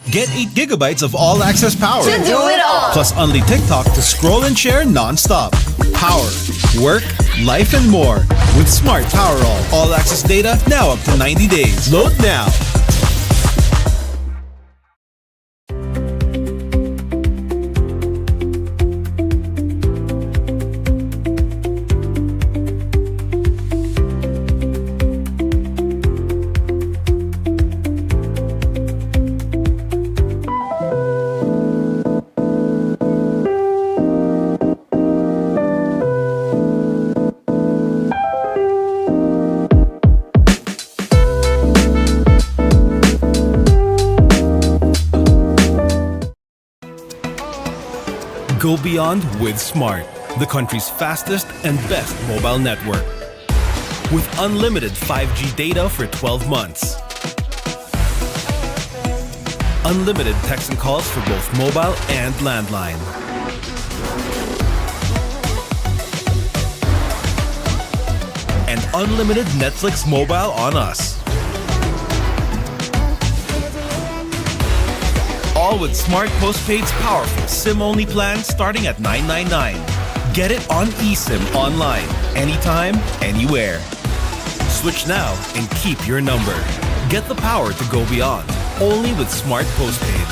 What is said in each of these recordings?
Get 8 gigabytes of all-access power. To do it all. Plus only TikTok to scroll and share non-stop. Power, work, life, and more. With Smart Power all-access data now up to 90 days. Load now. Go beyond with Smart, the country's fastest and best mobile network. With unlimited 5G data for 12 months. Unlimited text and calls for both mobile and landline. And unlimited Netflix mobile on us. All with Smart Postpaid's powerful SIM-only plan starting at $999. Get it on eSIM online, anytime, anywhere. Switch now and keep your number. Get the power to go beyond, only with Smart Postpaid.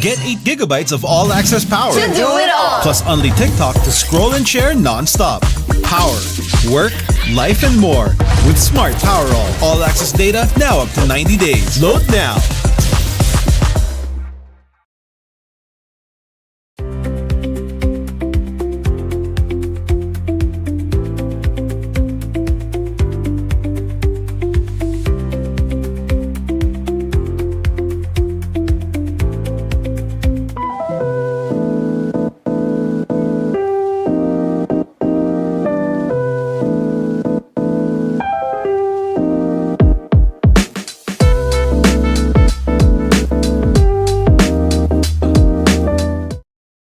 Get 8 gigabytes of all-access power. To do it all. Plus only TikTok to scroll and share non-stop. Power, work, life, and more. With Smart Power all-access data now up to 90 days. Load now.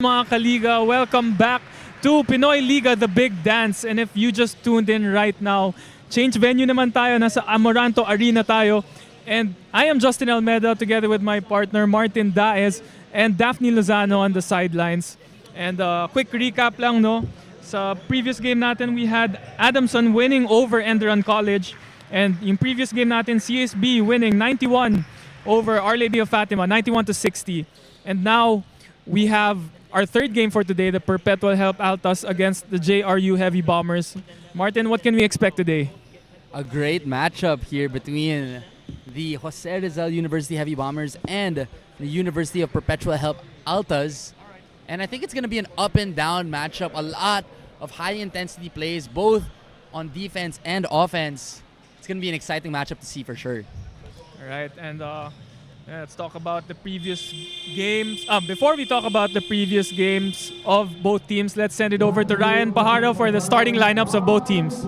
Mga kaliga, welcome back to Pinoy Liga, the big dance. And if you just tuned in right now, change venue naman tayo, nasa Amoranto Arena tayo. And I am Justin Almeida together with my partner Martin Daez and Daphne Lozano on the sidelines. And quick recap lang, no? Sa previous game natin, we had Adamson winning over Enderan College. And yung previous game natin, CSB winning 91 over Our Lady of Fatima, 91-60. And now we have our third game for today, the Perpetual Help Altas against the JRU Heavy Bombers. Martin, what can we expect today? A great matchup here between the Jose Rizal University Heavy Bombers and the University of Perpetual Help Altas. And I think it's going to be an up and down matchup. A lot of high intensity plays, both on defense and offense. It's going to be an exciting matchup to see for sure. All right, and let's talk about the previous games. Before we talk about the previous games of both teams, let's send it over to Ryan Pajaro for the starting lineups of both teams.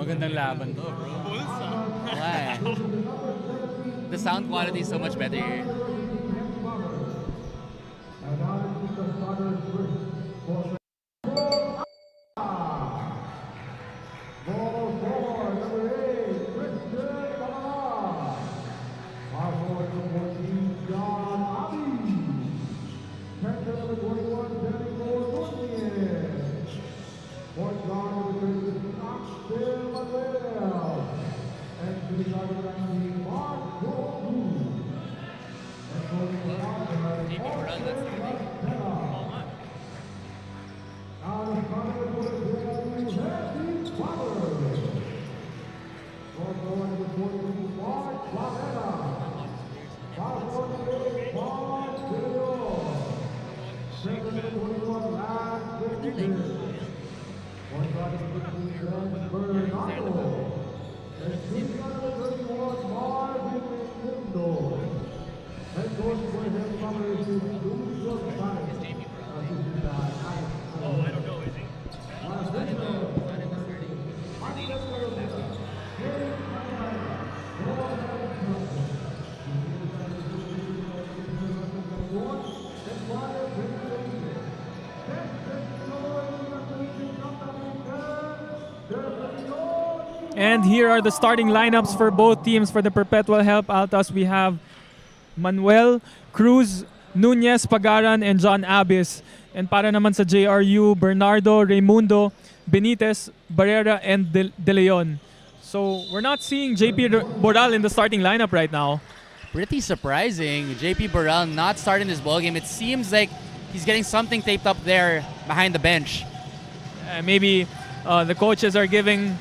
Magandang laban to, bro. Why? The sound quality is so much better here. And here are the starting lineups for both teams. For the Perpetual Help Altas, we have Manuel, Cruz, Nunez, Pagaran, and John Abis. And para naman sa JRU, Bernardo, Raimundo, Benitez, Barrera, and De Leon. So we're not seeing JP Boral in the starting lineup right now. Pretty surprising. JP Burrell not starting this ballgame. It seems like he's getting something taped up there behind the bench. Maybe the coaches are giving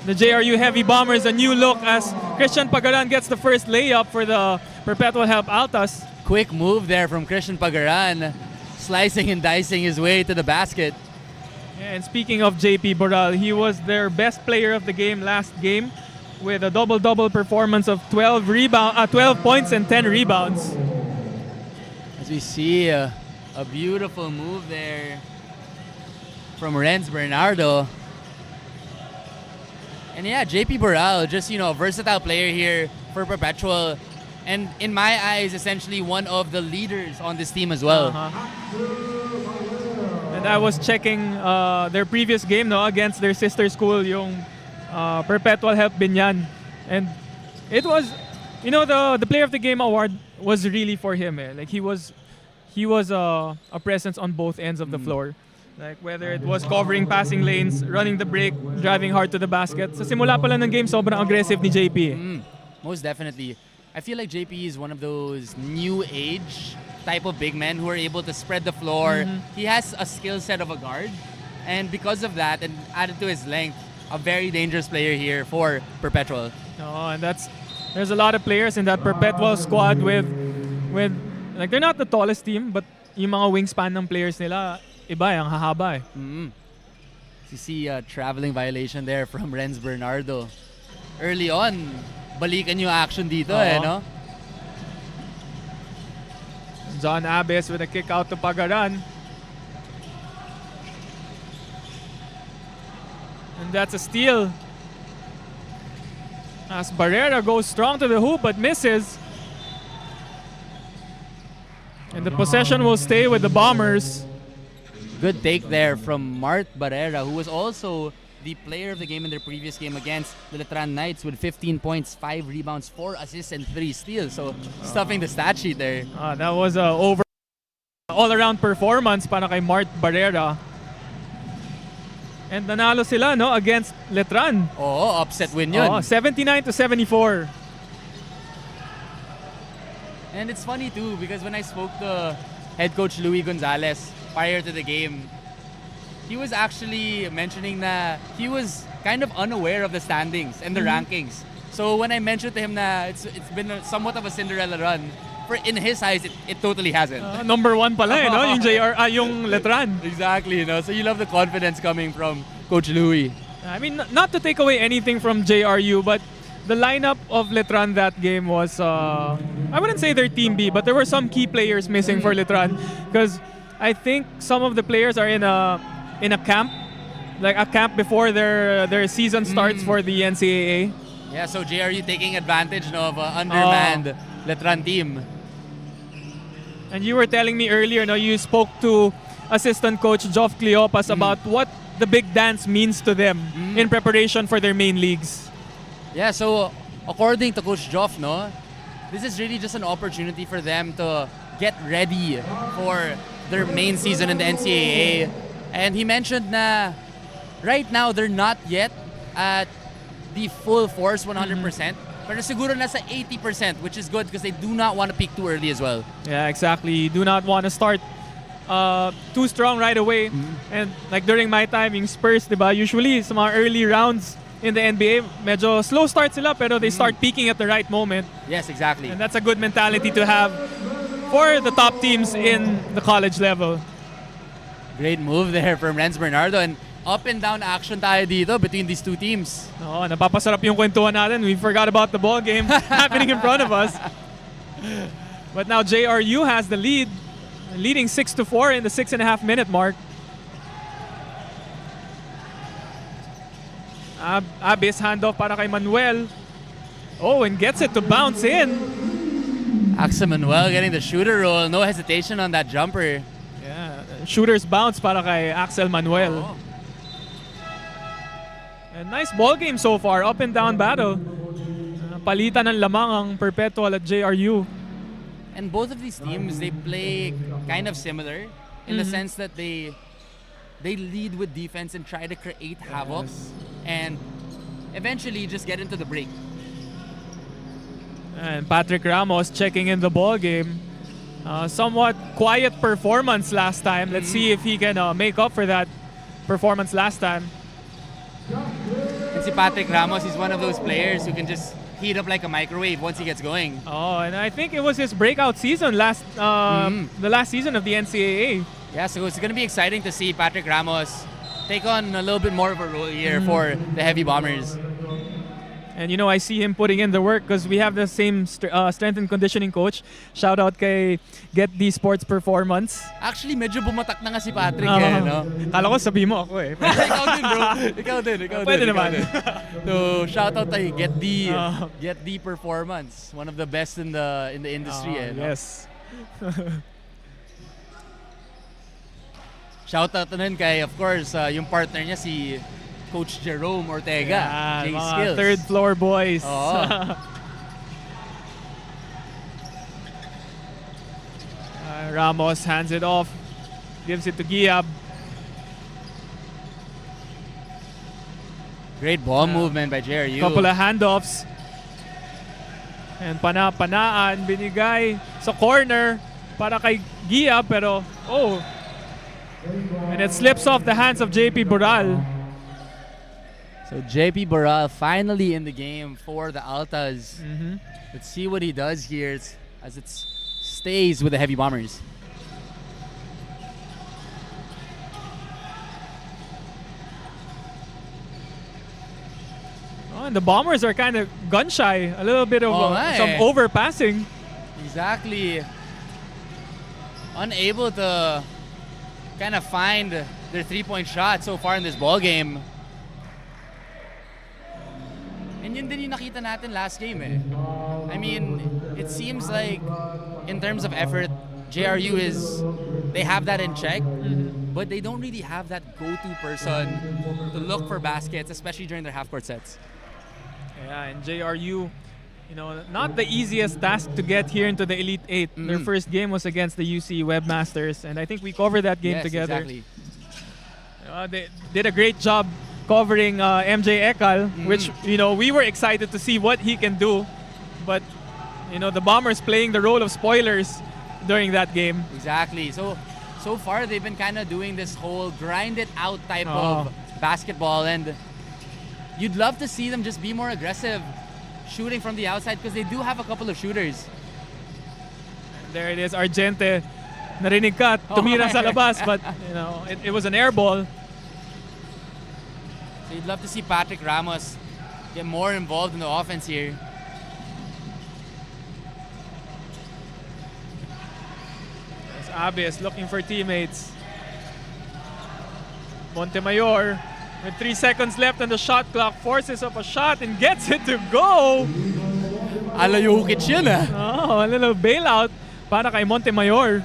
the JRU Heavy Bombers a new look as Christian Pagaran gets the first layup for the Perpetual Help Altas. Quick move there from Christian Pagaran, slicing and dicing his way to the basket. And speaking of JP Boral, he was their best player of the game last game with a double-double performance of 12 points and 10 rebounds. As we see a beautiful move there from Renz Bernardo. And yeah, JP Boral, just, a versatile player here for Perpetual. And in my eyes, essentially one of the leaders on this team as well. And I was checking their previous game against their sister school, yung Perpetual Help Binyan. And it was You know, the player of the game award was really for him. Like he was a presence on both ends of the floor. Like whether it was covering passing lanes, running the break, driving hard to the basket. Sa simula pa lang ng game, sobrang aggressive ni JP. Most definitely. I feel like JP is one of those new age type of big men who are able to spread the floor. He has a skill set of a guard. And because of that, and added to his length, a very dangerous player here for Perpetual. Oh, and there's a lot of players in that Perpetual squad with like they're not the tallest team, but yung mga wingspan ng players nila, iba ang hahaba eh. You see a traveling violation there from Renz Bernardo. Early on, balikan yung action dito no? John Abes with a kick out to Pagaran. And that's a steal. As Barrera goes strong to the hoop but misses. And the possession will stay with the Bombers. Good take there from Mart Barrera, who was also the player of the game in their previous game against the Letran Knights with 15 points, 5 rebounds, 4 assists, and 3 steals. So, stuffing the stat sheet there. That was a all-around performance para kay Mart Barrera. And nanalo sila no against Letran. Oh, upset win yun. 79-74. And it's funny too because when I spoke to head coach Louis Gonzalez prior to the game, he was actually mentioning that he was kind of unaware of the standings and the rankings. So when I mentioned to him that it's been somewhat of a Cinderella run, in his eyes, it totally hasn't. Number 1 pala no? Yung Letran. Exactly, so you love the confidence coming from Coach Louis. I mean, not to take away anything from JRU, but the lineup of Letran that game was, I wouldn't say they're Team B, but there were some key players missing for Letran because I think some of the players are in a camp, like a camp before their season starts for the NCAA. Yeah, so JRU taking advantage of undermanned Letran team. And you were telling me earlier, you spoke to assistant coach Geoff Cleopas about what the big dance means to them in preparation for their main leagues. Yeah, so according to Coach Geoff, this is really just an opportunity for them to get ready for their main season in the NCAA. And he mentioned that right now they're not yet at the full force 100%. Pero siguro nasa 80%, which is good because they do not want to peak too early as well. Yeah, exactly. You do not want to start too strong right away. And like during my time, yung Spurs, diba, usually sa mga early rounds in the NBA, medyo slow start sila pero they start peaking at the right moment. Yes, exactly. And that's a good mentality to have for the top teams in the college level. Great move there from Renz Bernardo. And up and down action tayo dito between these two teams. Napapasarap yung kwentuhan natin. We forgot about the ball game happening in front of us. But now JRU has the lead, leading 6-4 in the 6.5 minute mark. Abis handoff para kay Manuel. Oh, and gets it to bounce in. Axel Manuel getting the shooter roll. No hesitation on that jumper. Yeah, shooter's bounce para kay Axel Manuel. And nice ball game so far, up and down battle. Palitan ng lamang ang Perpetual at JRU. And both of these teams, they play kind of similar in the sense that they lead with defense and try to create havoc and eventually just get into the break. And Patrick Ramos checking in the ball game. Somewhat quiet performance last time. Let's see if he can make up for that performance last time. And si Patrick Ramos is one of those players who can just heat up like a microwave once he gets going. Oh, and I think it was his breakout season the last season of the NCAA. Yeah, so it's going to be exciting to see Patrick Ramos take on a little bit more of a role here for the Heavy Bombers. And I see him putting in the work because we have the same strength and conditioning coach. Shout out kay Get the Sports Performance. Actually, medyo bumatak na nga si Patrick no? Kala ko sabi mo ako eh. Ikaw din, bro. Ikaw din. Pwede naman. So, shout out kay Get the Performance. One of the best in the industry. No? Yes. Shout out na rin kay, of course, yung partner niya si Coach Jerome Ortega. Yeah, J Skills. third floor boys. Ramos hands it off, gives it to Giab. Great ball movement by JRU. Couple of handoffs. And panaan binigay sa corner para kay Giab, pero and it slips off the hands of JP Boral. So JP Boral finally in the game for the Altas. Let's see what he does here as it stays with the Heavy Bombers. And the Bombers are kind of gun shy. A little bit of some overpassing. Exactly. Unable to kind of find their three-point shot so far in this ball game. And yun din yung nakita natin last game eh. I mean, it seems like in terms of effort, JRU they have that in check, but they don't really have that go-to person to look for baskets, especially during their half-court sets. Yeah, and JRU, not the easiest task to get here into the Elite Eight. Their first game was against the UC Webmasters, and I think we covered that game together. Exactly. They did a great job covering MJ Ekal, which we were excited to see what he can do, but the Bombers playing the role of spoilers during that game. Exactly. So far they've been kind of doing this whole grind it out type of basketball, and you'd love to see them just be more aggressive shooting from the outside because they do have a couple of shooters. There it is, Argente. Narinig ka, tumira sa labas, but it was an air ball. So you'd love to see Patrick Ramos get more involved in the offense here. As Abis looking for teammates. Montemayor with 3 seconds left on the shot clock forces up a shot and gets it to go. Ala Jokic yun a little bailout para kay Montemayor.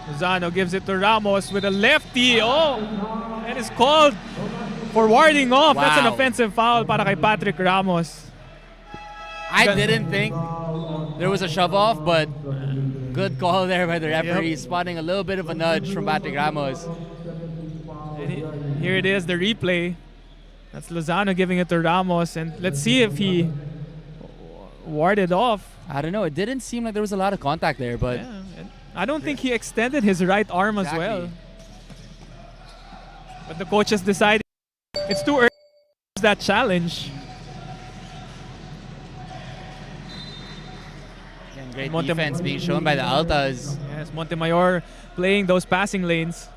Lozano gives it to Ramos with a lefty. And is called for warding off. Wow. That's an offensive foul para kay Patrick Ramos. I didn't think there was a shove off, but good call there by the referee, spotting a little bit of a nudge from Patrick Ramos. And here it is, the replay. That's Lozano giving it to Ramos, and let's see if he warded off. I don't know. It didn't seem like there was a lot of contact there, but I don't think he extended his right arm as well. But the coaches decided it's too early to use that challenge. Again, great defense being shown by the Altas. Yes, Montemayor playing those passing lanes.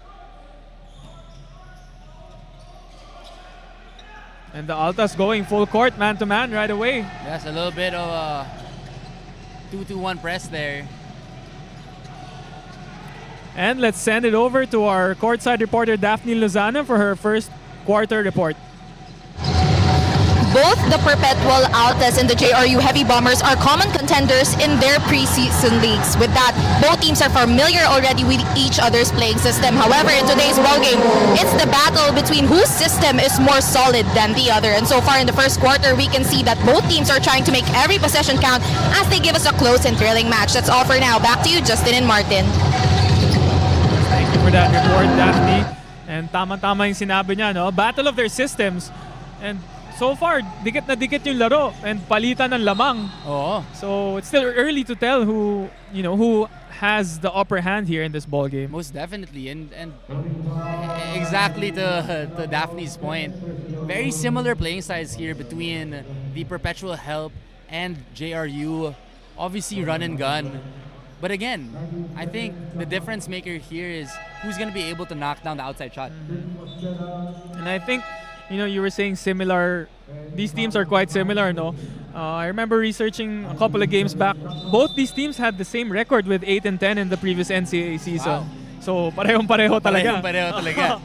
And the Altas going full court, man-to-man right away. Yes, a little bit of a 2-2-1 press there. And let's send it over to our courtside reporter Daphne Lozano for her first quarter report. Both the Perpetual Altas and the JRU Heavy Bombers are common contenders in their preseason leagues. With that, both teams are familiar already with each other's playing system. However, in today's ballgame, it's the battle between whose system is more solid than the other. And so far in the first quarter, we can see that both teams are trying to make every possession count as they give us a close and thrilling match. That's all for now. Back to you, Justin and Martin. Thank you for that report, Daphne. And tama-tama yung sinabi niya, no? Battle of their systems. And so far, dikit na dikit yung laro and palitan ng lamang. So it's still early to tell who has the upper hand here in this ball game. Most definitely, and exactly to Daphne's point, very similar playing styles here between the Perpetual Help and JRU. Obviously, run and gun. But again, I think the difference maker here is who's going to be able to knock down the outside shot. And I think, you were saying similar. These teams are quite similar, no? I remember researching a couple of games back. Both these teams had the same record with 8-10 in the previous NCAA season. Wow. So parehong-pareho talaga. Parehong-pareho talaga.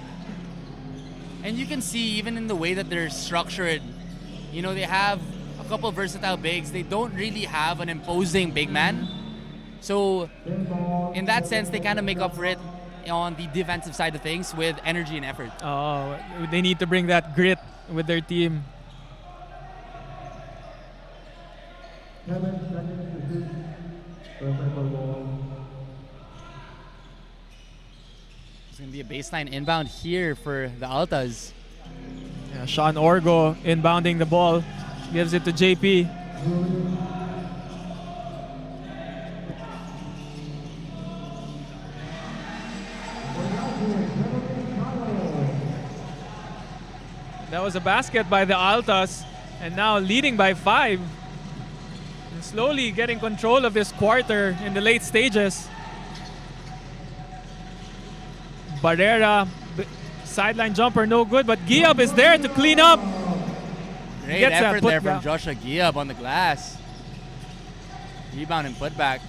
And you can see even in the way that they're structured, they have a couple versatile bigs. They don't really have an imposing big man. So in that sense, they kind of make up for it on the defensive side of things with energy and effort. They need to bring that grit with their team. It's going to be a baseline inbound here for the Altas. Yeah, Sean Orgo inbounding the ball. Gives it to JP. That was a basket by the Altas, and now leading by 5. And slowly getting control of this quarter in the late stages. Barrera, sideline jumper, no good, but Giab is there to clean up. Great Gets that effort there putback. from Joshua Giab on the glass. Rebound and putback.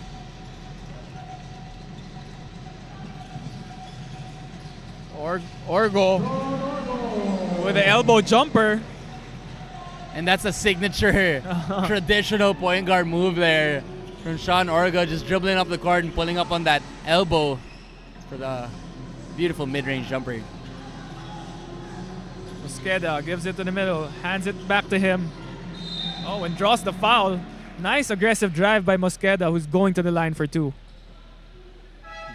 Orgo with the elbow jumper. And that's a signature traditional point guard move there from Sean Orgo, just dribbling up the court and pulling up on that elbow for the beautiful mid-range jumper. Mosqueda gives it to the middle, hands it back to him. Oh, and draws the foul. Nice aggressive drive by Mosqueda, who's going to the line for 2.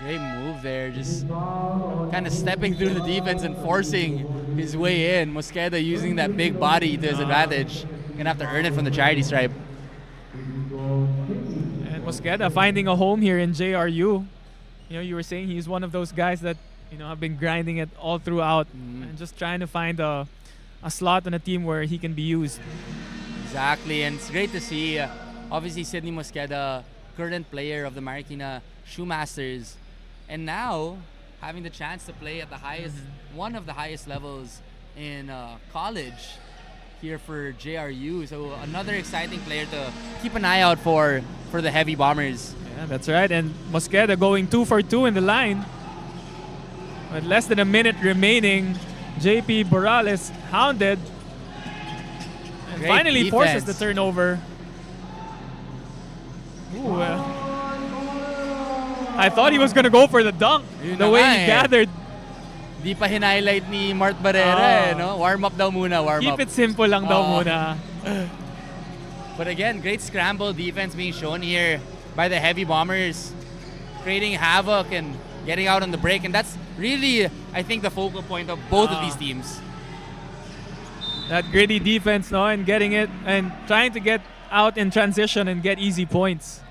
Great move there, just kind of stepping through the defense and forcing his way in. Mosqueda using that big body to his advantage. Gonna have to earn it from the charity stripe. And Mosqueda finding a home here in JRU. You know, you were saying he's one of those guys that, you know, have been grinding it all throughout and just trying to find a slot on a team where he can be used. Exactly, and it's great to see. Obviously, Sidney Mosqueda, current player of the Marikina Shoemasters, and now having the chance to play at the highest, one of the highest levels in college here for JRU. So another exciting player to keep an eye out for the Heavy Bombers. Yeah, that's right. And Mosqueda going 2 for 2 in the line. With less than a minute remaining, JP Borales hounded. And Great finally forces defense. the turnover. Ooh, I thought he was going to go for the dunk. Yun The na way nga he eh. gathered. Di pa hinighlight ni Mart Barrera, eh, no? Warm up daw muna, warm Keep up. it simple lang daw Oo. muna. But again, great scramble defense being shown here by the Heavy Bombers, creating havoc and getting out on the break. And that's really, I think, the focal point of both of these teams. That gritty defense, no, and getting it and trying to get out in transition and get easy points.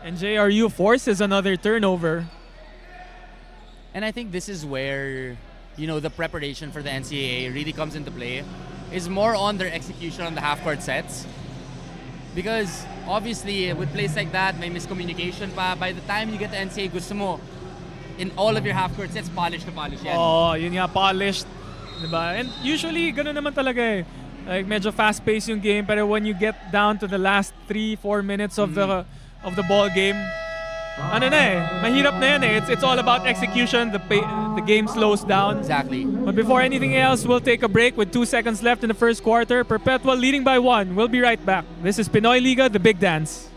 And JRU forces another turnover. And I think this is where, you know, the preparation for the NCAA really comes into play, is more on their execution on the half-court sets. Because obviously, with plays like that, may miscommunication pa. By the time you get to NCAA, gusto mo, in all of your half-court sets, polish na polish yan. Oh, yun nga, polished. Diba? And usually, ganun naman talaga eh. Like, medyo fast-paced yung game, pero when you get down to the last 3-4 minutes of the ball game, ano na eh, mahirap na yan eh. It's all about execution. The game slows down. Exactly. But before anything else, we'll take a break with 2 seconds left in the first quarter. Perpetual leading by 1. We'll be right back. This is Pinoy Liga, the Big Dance.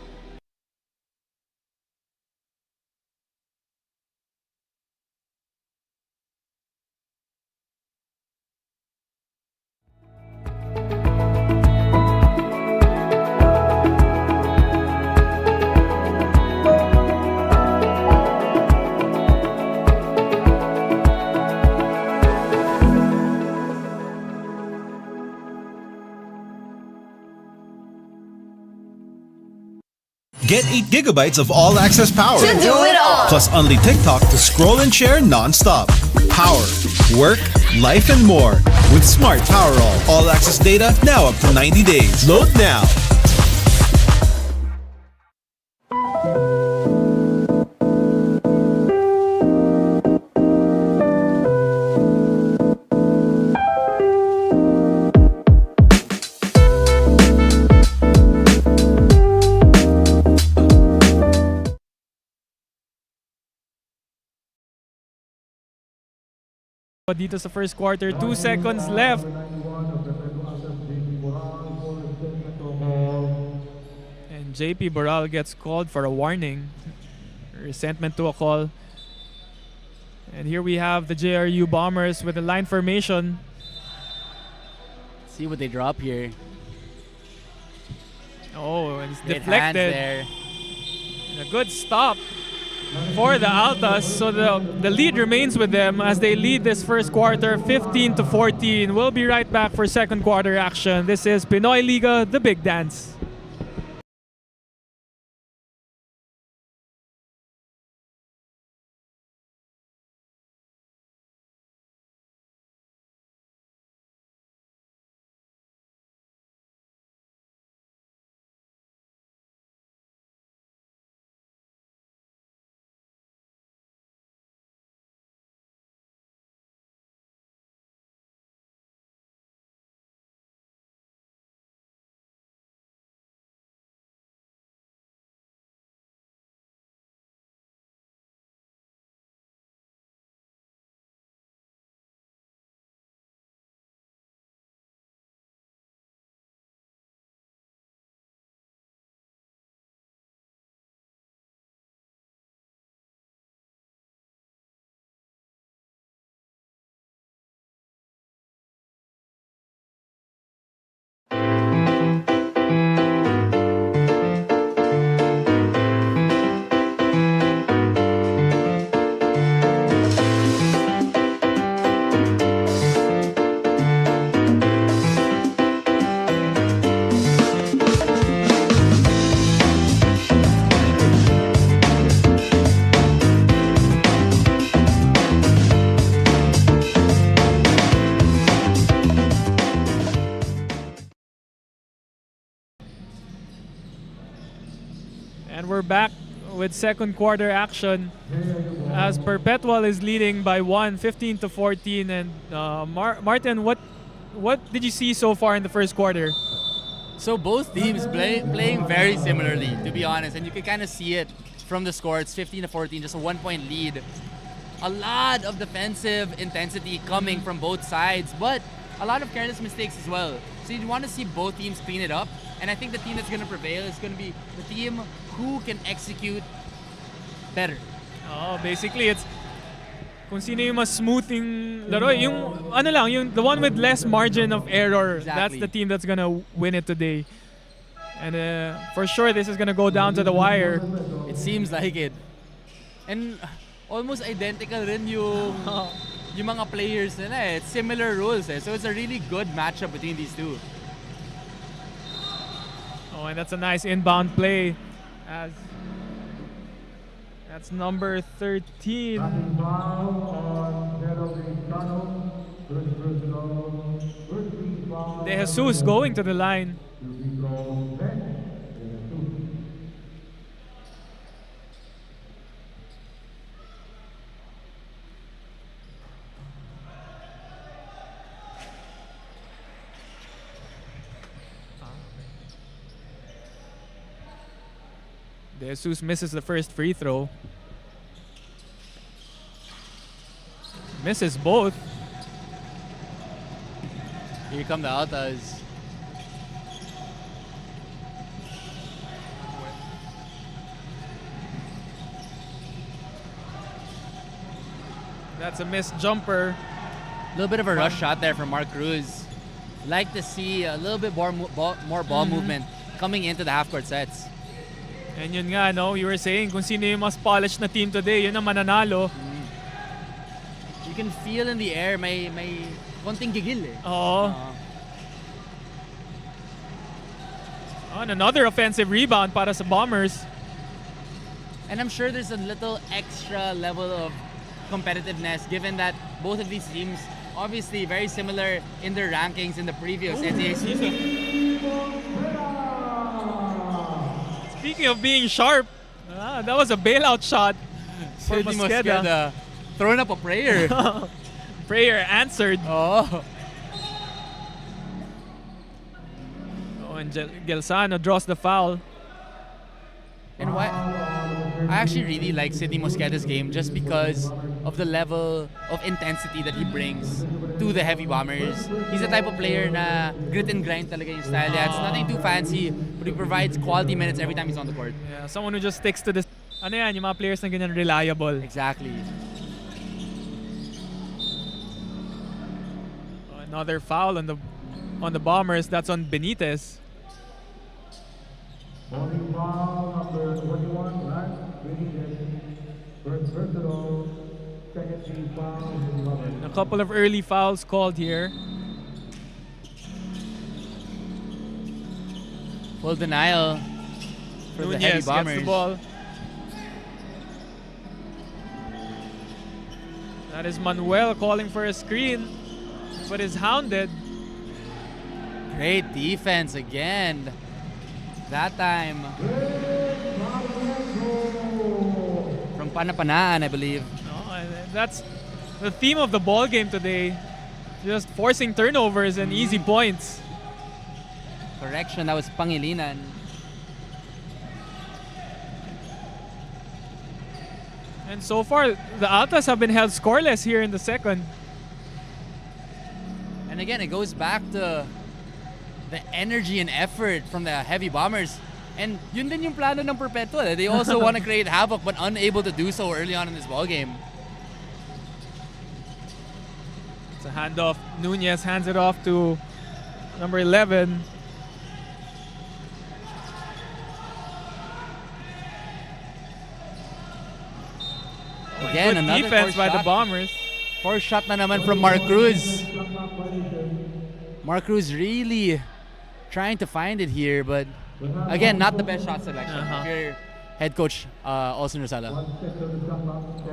Get 8 gigabytes of all-access power. To do it all. Plus only TikTok to scroll and share non-stop. Power, work, life, and more. With Smart Power all-access data now up to 90 days. Load now. Dito sa first quarter, 2 seconds left. And JP Boral gets called for a warning. Resentment to a call. And here we have the JRU Bombers with the line formation. See what they drop here. Oh, and it's Great hands deflected. there. And a good stop for the Altas. So the lead remains with them as they lead this first quarter 15-14. We'll be right back for second quarter action. This is Pinoy Liga, the big dance. And we're back with second quarter action as Perpetual is leading by 15-14. And Martin, what did you see so far in the first quarter? So both teams playing very similarly, to be honest, and you can kind of see it from the score. It's 15-14, just a 1-point lead. A lot of defensive intensity coming from both sides, but a lot of careless mistakes as well. So you want to see both teams clean it up, and I think the team that's going to prevail is going to be the team who can execute better. Oh, basically it's kung sino yung mas smoothing laro, the one with less margin of error. Exactly. That's the team that's gonna win it today. And for sure, this is gonna go down to the wire. It seems like it. And almost identical rin yung mga players nila eh. It's similar rules eh. So it's a really good matchup between these two. Oh, and that's a nice inbound play. That's number 13. De Jesus going to the line. De Jesus misses the first free throw. Misses both. Here come the Altas. That's a missed jumper. A little bit of a rush shot there from Mark Cruz. Like to see a little bit more ball movement coming into the half-court sets. And yun nga, no? You were saying kung sino yung mas polished na team today, yun ang mananalo. You can feel in the air may konting gigil eh. Oo. And another offensive rebound para sa Bombers. And I'm sure there's a little extra level of competitiveness given that both of these teams obviously very similar in their rankings in the previous NCAA season. Speaking of being sharp, that was a bailout shot for Mosqueda. Throwing up a prayer. Prayer answered. Oh. And Gelsano draws the foul. And why? I actually really like Sidney Mosqueda's game just because of the level of intensity that he brings to the Heavy Bombers. He's the type of player na grit and grind talaga yung style niya. It's nothing too fancy, but he provides quality minutes every time he's on the court. Yeah, someone who just sticks to this. Ano yan, yung mga players na ganyan reliable. Exactly. Another foul on the Bombers. That's on Benitez. A couple of early fouls called here. Full denial for the Heavy Nunez gets Bombers. the ball. That is Manuel calling for a screen, but is hounded. Great defense again. That time from Panapanaan, I believe. No, and that's the theme of the ball game today. Just forcing turnovers and easy points. Correction, that was Pangilinan. And so far, the Altas have been held scoreless here in the second. And again, it goes back to the energy and effort from the Heavy Bombers. And yun din yung plano ng Perpetual. They also want to create havoc but unable to do so early on in this ballgame. It's a handoff. Nunez hands it off to number 11. Again, Good another defense by the shot. Bombers. Fourth shot na naman from Mark Cruz. Mark Cruz really trying to find it here, but again, not the best shot selection. If you're head coach Austin Rosala.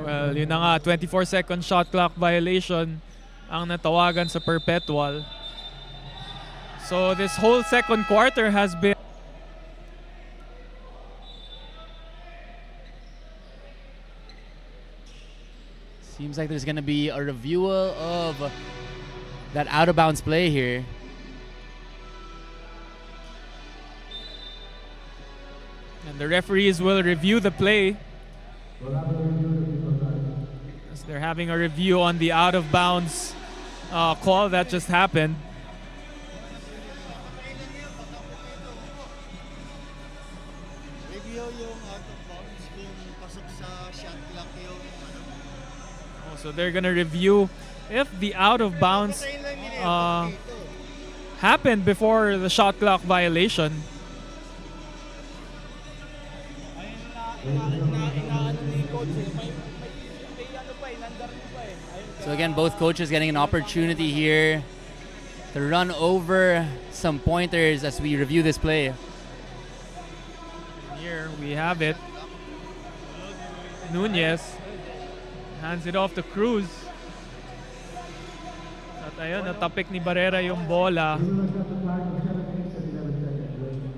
Well, yun na nga, 24-second shot clock violation ang natawagan sa Perpetual. So this whole second quarter has been Seems like there's gonna be a review of that out of bounds play here. and the referees will review the play. As they're having a review on the out of bounds call that just happened. Review yung out of bounds kung pasok sa shot clock yung So they're gonna review if the out of bounds happened before the shot clock violation. So again, both coaches getting an opportunity here to run over some pointers as we review this play. Here we have it. Nunez hands it off to Cruz. At ayun, natapik ni Barrera yung bola.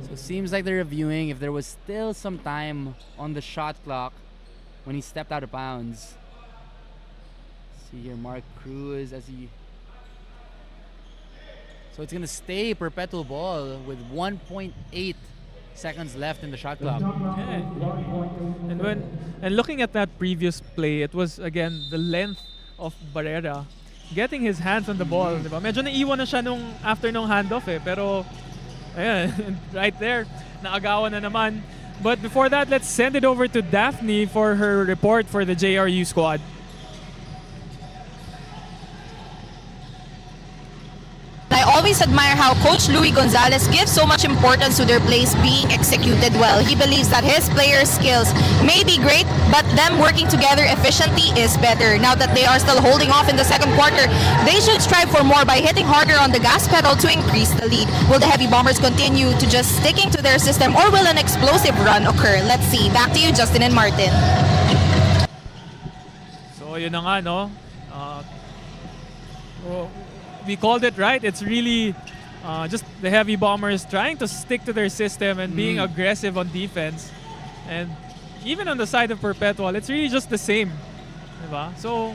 So it seems like they're reviewing if there was still some time on the shot clock when he stepped out of bounds. See here, Mark Cruz as he... So it's going to stay perpetual ball with 1.8 seconds left in the shot clock. Yeah. And looking at that previous play, it was again the length of Barrera getting his hands on the ball, di ba? Medyo naiwan na siya after nung handoff pero ayan, right there, naagawan na naman. But before that, let's send it over to Daphne for her report for the JRU squad. I always admire how Coach Louis Gonzalez gives so much importance to their plays being executed well. He believes that his players' skills may be great, but them working together efficiently is better. Now that they are still holding off in the second quarter, they should strive for more by hitting harder on the gas pedal to increase the lead. Will the Heavy Bombers continue to just sticking to their system, or will an explosive run occur? Let's see. Back to you, Justin and Martin. So yun na nga, no? We called it right. It's really just the Heavy Bombers trying to stick to their system and being aggressive on defense. And even on the side of Perpetual, it's really just the same. Diba? So,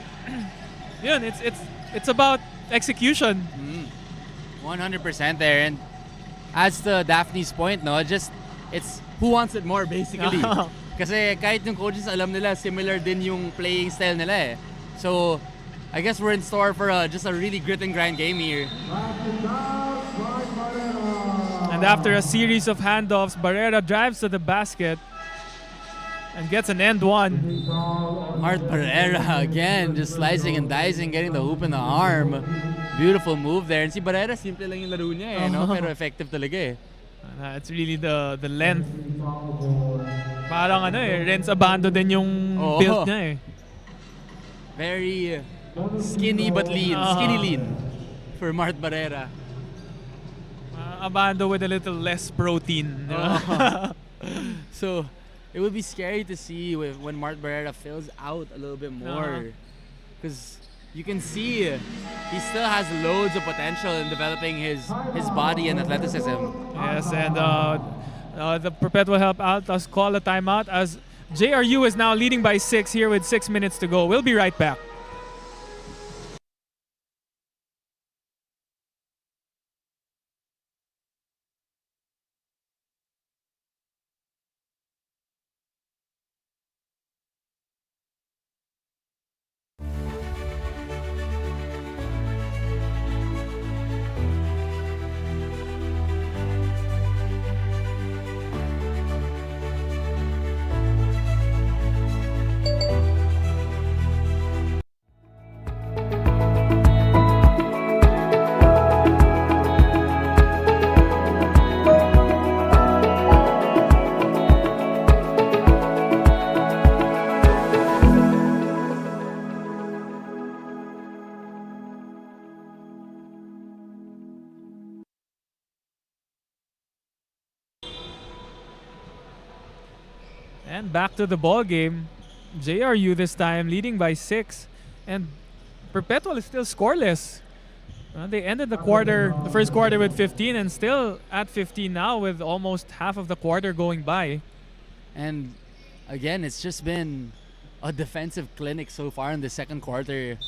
yun, it's about execution. 100% there. And as to Daphne's point, no, it's who wants it more basically. Kasi kahit yung coaches alam nila similar din yung playing style nila eh. So I guess we're in store for just a really grit and grind game here. And after a series of handoffs, Barrera drives to the basket and gets an end one. Art Barrera again, just slicing and dicing, getting the hoop in the arm. Beautiful move there. And si Barrera, simple lang yung laro niya eh, no? Pero effective talaga eh. It's really the length Parang Renz Abando din yung Oo. build niya eh. Very skinny but lean. Skinny lean for Mart Barrera. Abando with a little less protein. di ba? So it would be scary to see when Mart Barrera fills out a little bit more. Because you can see he still has loads of potential in developing his body and athleticism. Yes, and the Perpetual Help Altas call a timeout as JRU is now leading by 6 here with 6 minutes to go. We'll be right back. And back to the ball game. JRU this time leading by 6, and Perpetual is still scoreless. They ended the first quarter with 15 and still at 15 now with almost half of the quarter going by. And again, it's just been a defensive clinic so far in the second quarter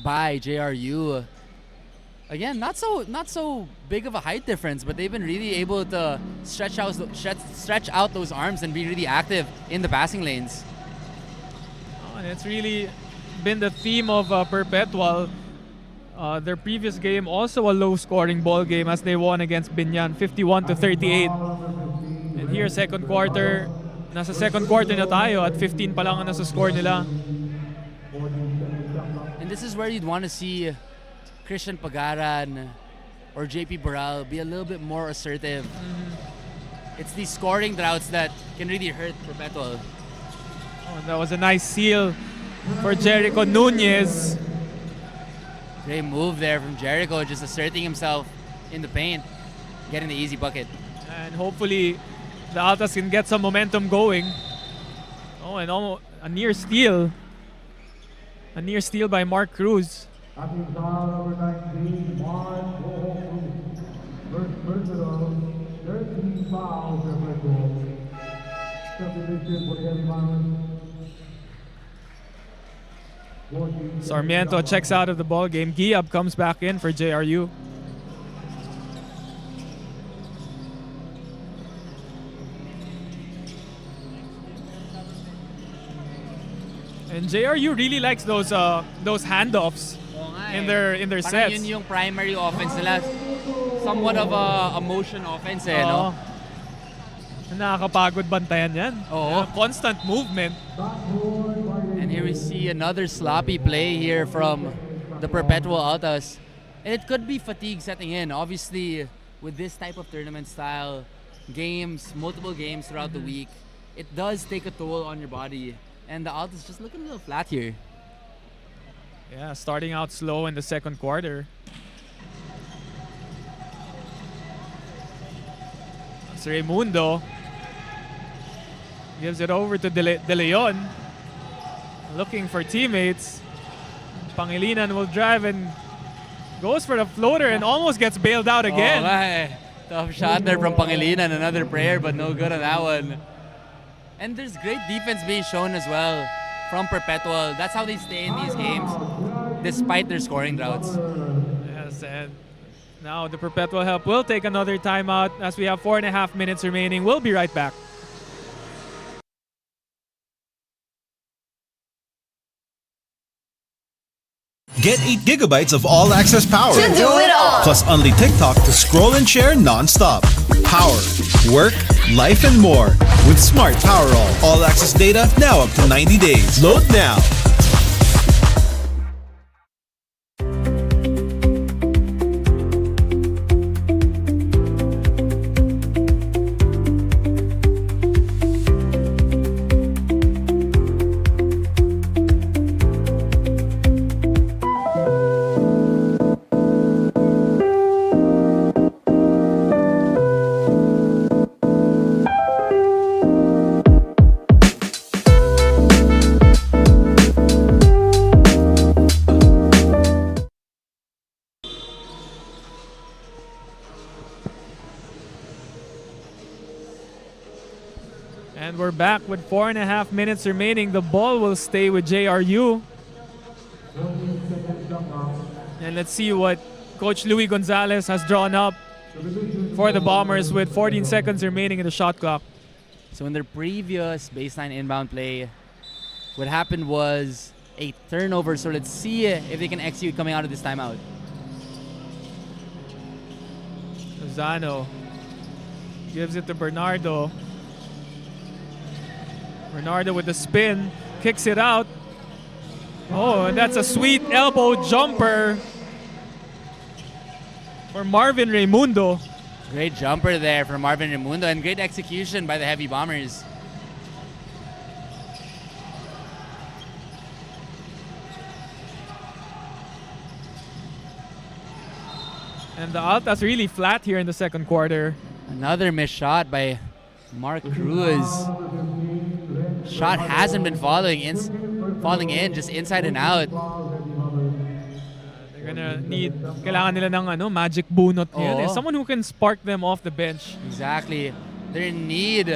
by JRU. Again, not so big of a height difference, but they've been really able to stretch out those arms and be really active in the passing lanes. And it's really been the theme of Perpetual. Their previous game also a low-scoring ball game as they won against Binyan 51-38. And here second quarter, nasa second quarter na tayo at 15 pa lang ang nasa score nila. And this is where you'd want to see Christian Pagaran or JP Boral be a little bit more assertive. It's these scoring droughts that can really hurt Perpetual. Oh, that was a nice seal for Jericho Nunez. Great move there from Jericho, just asserting himself in the paint, getting the easy bucket. And hopefully the Altas can get some momentum going. Oh, and almost a near steal. A near steal by Mark Cruz. Number 19, Mark First personal, 13 fouls for Perpetual. Substitution for the Heavy Bombers. Sarmiento checks out of the ball game. Giab comes back in for JRU. And JRU really likes those handoffs in their Parang sets. yun yung primary offense nila. Somewhat of a motion offense no? Nakakapagod bantayan yan. Oo. Constant movement. And here we see another sloppy play here from the Perpetual Altas. And it could be fatigue setting in. Obviously, with this type of tournament style, games, multiple games throughout the week, it does take a toll on your body. And the Altas just looking a little flat here. Yeah, starting out slow in the second quarter. That's Raimundo. Gives it over to De Leon. Looking for teammates. Pangilinan will drive and goes for the floater and almost gets bailed out again. Tough shot there from Pangilinan. Another prayer, but no good on that one. And there's great defense being shown as well from Perpetual. That's how they stay in these games, despite their scoring droughts. Yes, and now the Perpetual Help will take another timeout as we have 4.5 minutes remaining. We'll be right back. Get 8 gigabytes of all-access power. To do it all. Plus only TikTok to scroll and share non-stop. Power, work, life, and more. With Smart Power all-access data now up to 90 days. Load now. we're back with 4.5 minutes remaining. The ball will stay with JRU. And let's see what Coach Louis Gonzalez has drawn up for the Bombers with 14 seconds remaining in the shot clock. So in their previous baseline inbound play, what happened was a turnover. So let's see if they can execute coming out of this timeout. Lozano gives it to Bernardo. Bernardo with the spin, kicks it out. Oh, and that's a sweet elbow jumper for Marvin Raimundo. Great jumper there from Marvin Raimundo and great execution by the Heavy Bombers. And the Altas really flat here in the second quarter. Another missed shot by Mark Cruz. Shot hasn't been falling in, just inside and out. They're gonna need, kailangan nila ng magic bunot ngayon. Oo. Someone who can spark them off the bench. Exactly. They're in need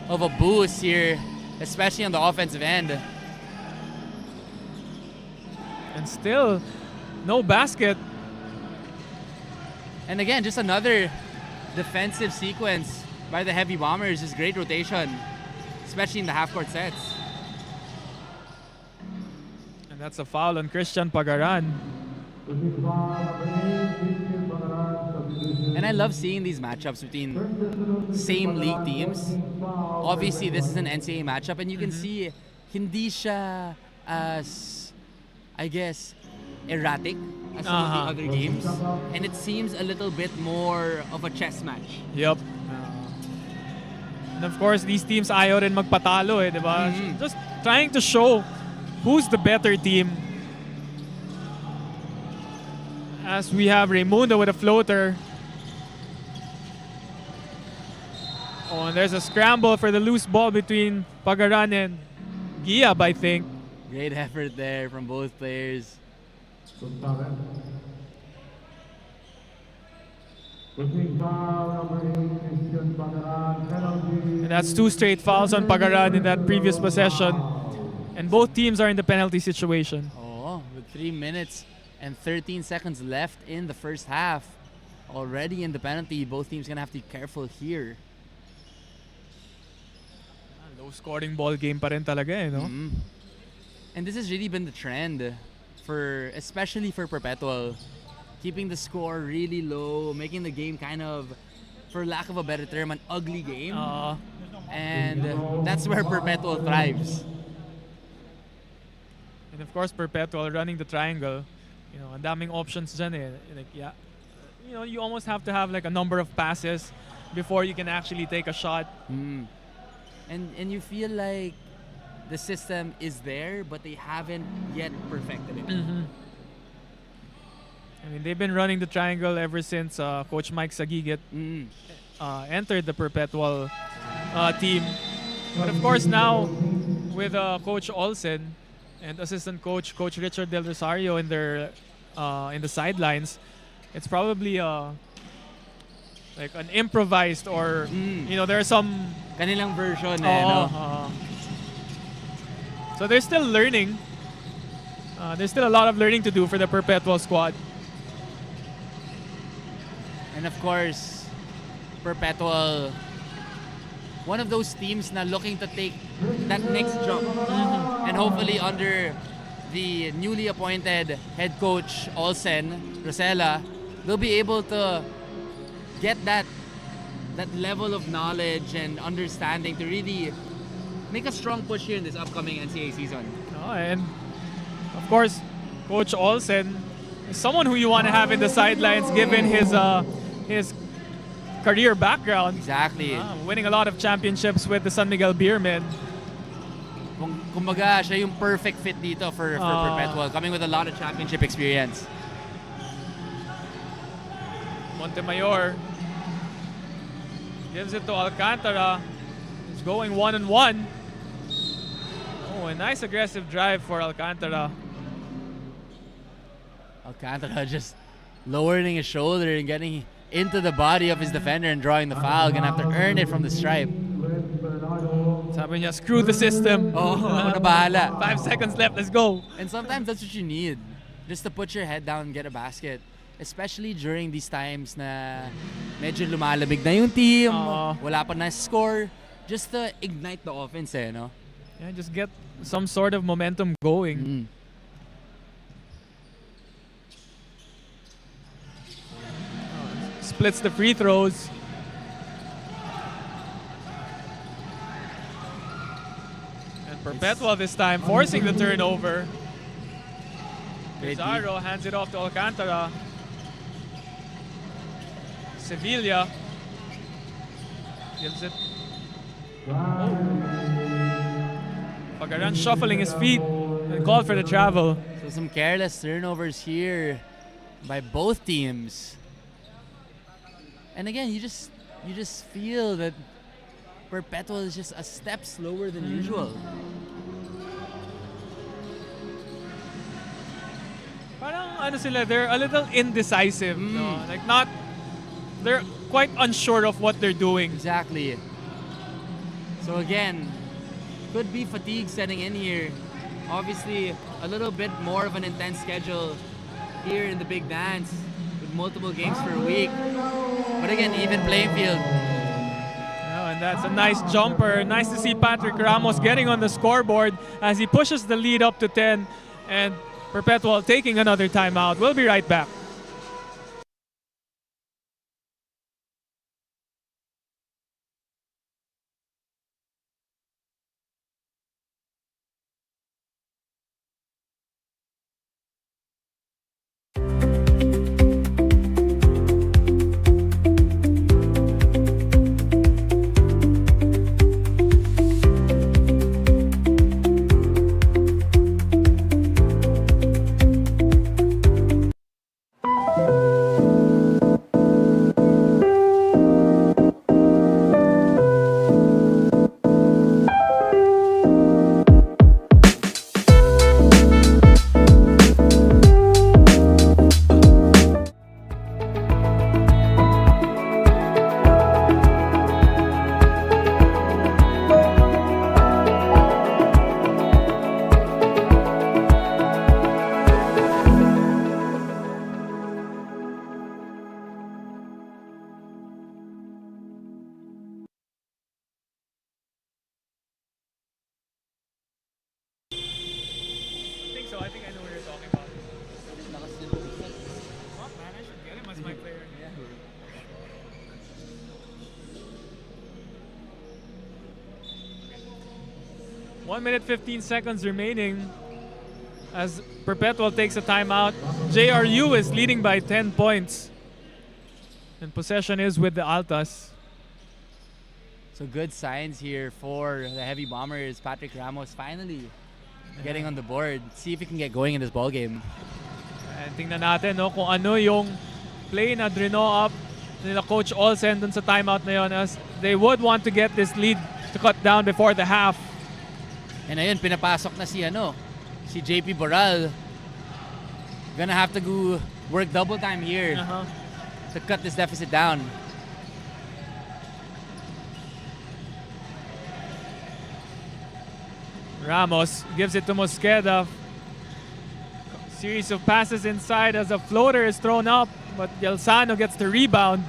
of a boost here, especially on the offensive end. And still, no basket. And again, just another defensive sequence by the Heavy Bombers. Just great rotation, especially in the half-court sets. And that's a foul on Christian Pagaran. And I love seeing these matchups between same league teams. Obviously, this is an NCAA matchup, and you can see hindi siya as, I guess, erratic as some of the other games. And it seems a little bit more of a chess match. Yep. And of course, these teams ayaw rin magpatalo eh, di ba? Just trying to show who's the better team. As we have Raimundo with a floater. Oh, and there's a scramble for the loose ball between Pagaran and Giab, I think. Great effort there from both players. And that's 2 straight fouls on Pagaran in that previous possession. And both teams are in the penalty situation. Oh, with 3 minutes and 13 seconds left in the first half. Already in the penalty, both teams gonna have to be careful here. Low scoring ball game pa rin talaga eh, no? And this has really been the trend for, especially for Perpetual. Keeping the score really low, making the game kind of, for lack of a better term, an ugly game. And that's where Perpetual thrives. And of course, Perpetual running the triangle. You know, ang daming options dyan eh. Like, yeah. You know, you almost have to have like a number of passes before you can actually take a shot. And you feel like the system is there, but they haven't yet perfected it. I mean, they've been running the triangle ever since Coach Mike Sagigit entered the Perpetual team. But of course now, with Coach Olsen and assistant coach Richard Del Rosario in their in the sidelines, it's probably like an improvised or you know, there's some Kanilang version no? So they're still learning. There's still a lot of learning to do for the Perpetual squad. And of course, Perpetual, one of those teams na looking to take that next jump. And hopefully under the newly appointed head coach Olsen, Rosella, they'll be able to get that level of knowledge and understanding to really make a strong push here in this upcoming NCAA season. And of course, Coach Olsen is someone who you want to have in the sidelines given his career background. Exactly. Winning a lot of championships with the San Miguel Beermen. Kumbaga, siya yung perfect fit dito for Perpetual, coming with a lot of championship experience. Montemayor gives it to Alcantara. He's going 1-on-1. Oh, a nice aggressive drive for Alcantara. Alcantara just lowering his shoulder and getting into the body of his defender and drawing the foul. Gonna have to earn it from the stripe. It's Sabi niya, screw the system. Oh, ako na bahala. 5 seconds left, let's go. And sometimes that's what you need. Just to put your head down and get a basket. Especially during these times na medyo lumalamig na yung team, wala pa na score. Just to ignite the offense no? Yeah, just get some sort of momentum going. Splits the free throws. And Perpetual this time, forcing the turnover. Pizarro hands it off to Alcantara. Sevilla gives it. Pagaran shuffling his feet and called for the travel. So some careless turnovers here by both teams. And again, you just feel that Perpetual is just a step slower than usual. Parang ano sila, they're a little indecisive, no? Like they're quite unsure of what they're doing. Exactly. So again, could be fatigue setting in here. Obviously, a little bit more of an intense schedule here in the Big Dance with multiple games per week. But again, even playing field. Oh, and that's a nice jumper. Nice to see Patrick Ramos getting on the scoreboard as he pushes the lead up to 10. And Perpetual taking another timeout. We'll be right back. I think I know what you're talking about. Oh, man, I should get him as my player. 1 minute 15 seconds remaining as Perpetual takes a timeout. JRU is leading by 10 points. And possession is with the Altas. So good signs here for the Heavy Bombers. Patrick Ramos finally getting on the board. See if he can get going in this ball game. And tingnan natin kung ano yung play na draw up nila Coach Olsen dun sa timeout na yun, as they would want to get this lead to cut down before the half. And ayun, pinapasok na si JP Boral. Gonna have to go work double time here to cut this deficit down. Ramos gives it to Mosqueda. Series of passes inside as a floater is thrown up, but Yelsano gets the rebound.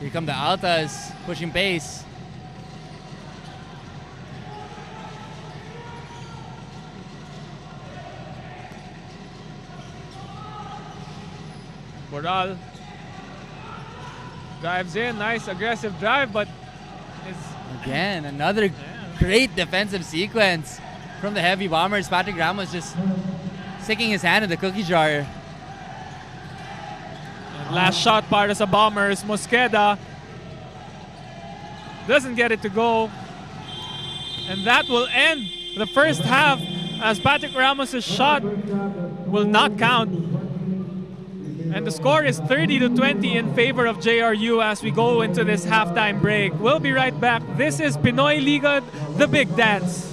Here come the Altas pushing pace. Boral drives in, nice aggressive drive, but again another great defensive sequence from the Heavy Bombers. Patrick Ramos just sticking his hand in the cookie jar. And last shot para sa Bombers, Mosqueda doesn't get it to go, and that will end the first half as Patrick Ramos' shot will not count. And the score is 30-20 in favor of JRU as we go into this halftime break. We'll be right back. This is Pinoy Liga, the Big Dance.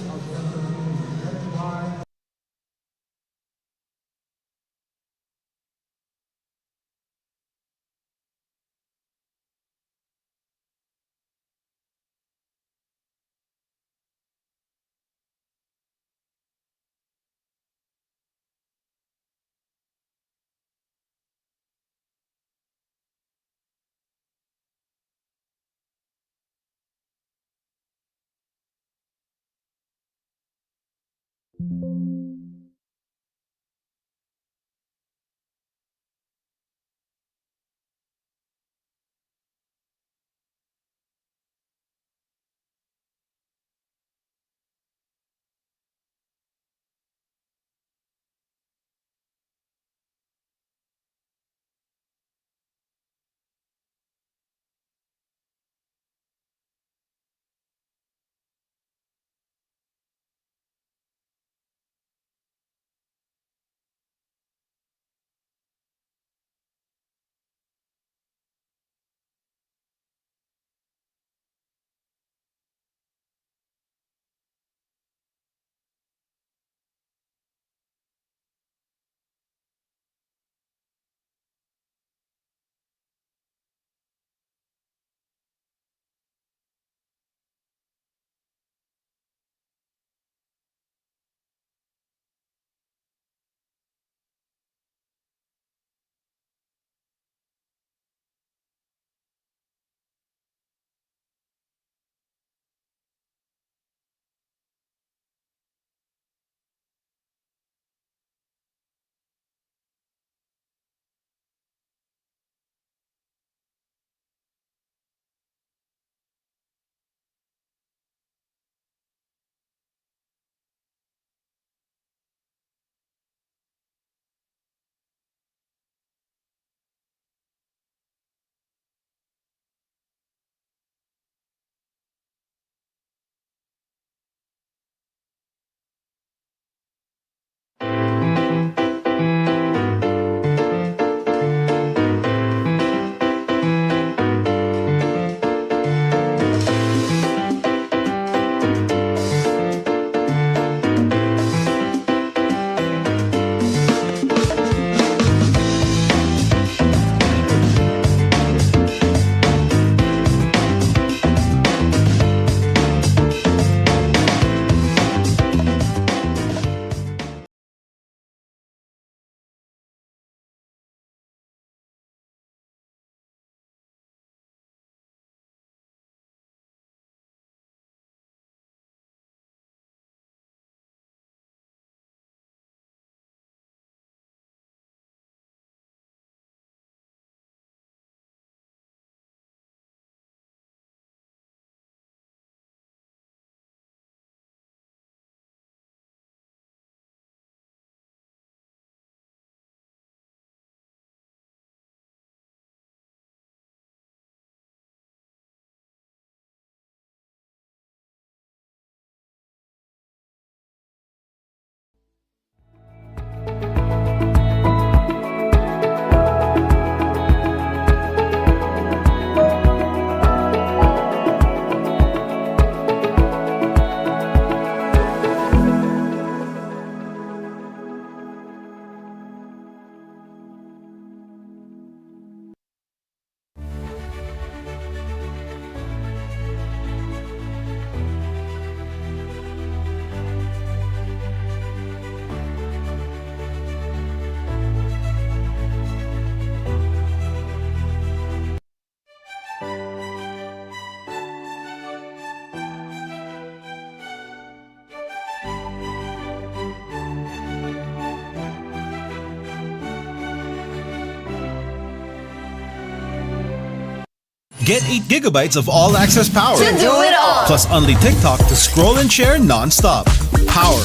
Get 8 gigabytes of all-access power. To do it all. Plus only TikTok to scroll and share non-stop. Power,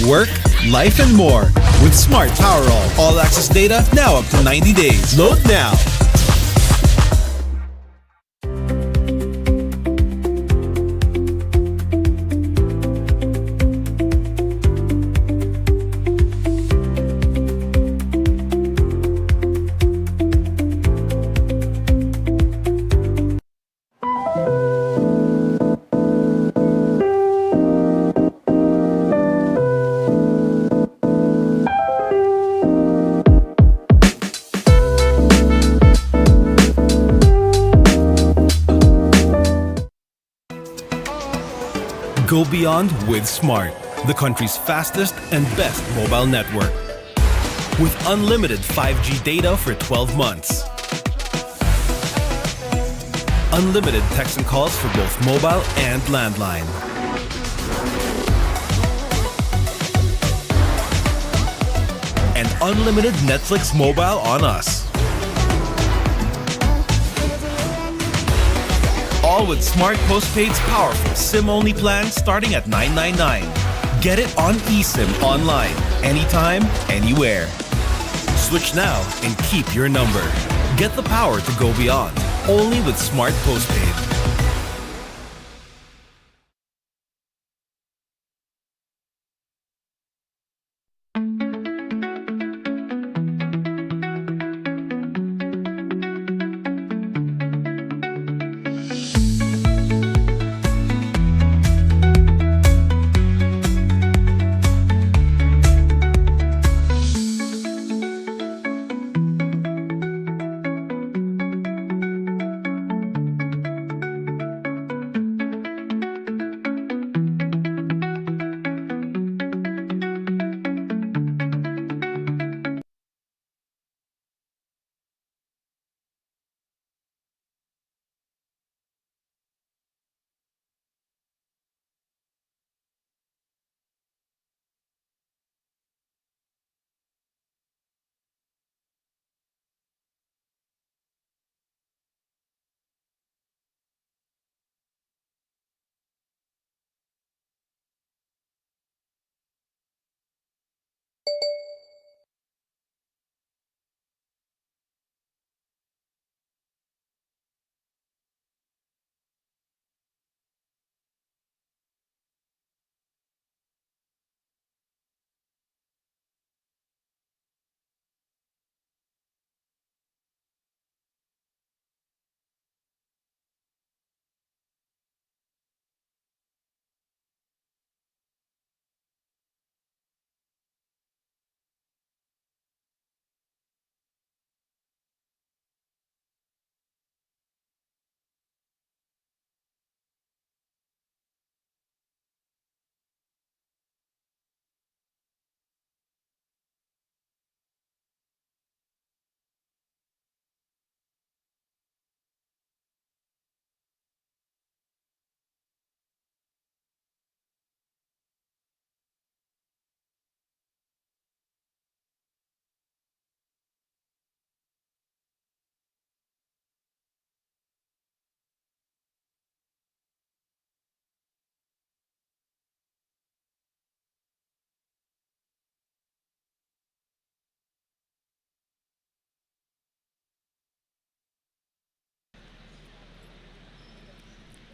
work, life, and more. With Smart Power all-access data now up to 90 days. Load now. Go beyond with Smart, the country's fastest and best mobile network. With unlimited 5G data for 12 months. Unlimited text and calls for both mobile and landline. unlimited Netflix mobile on us. All with Smart Postpaid's powerful SIM-only plan starting at $999. Get it on eSIM online, anytime, anywhere. Switch now and keep your number. Get the power to go beyond. Only with Smart Postpaid.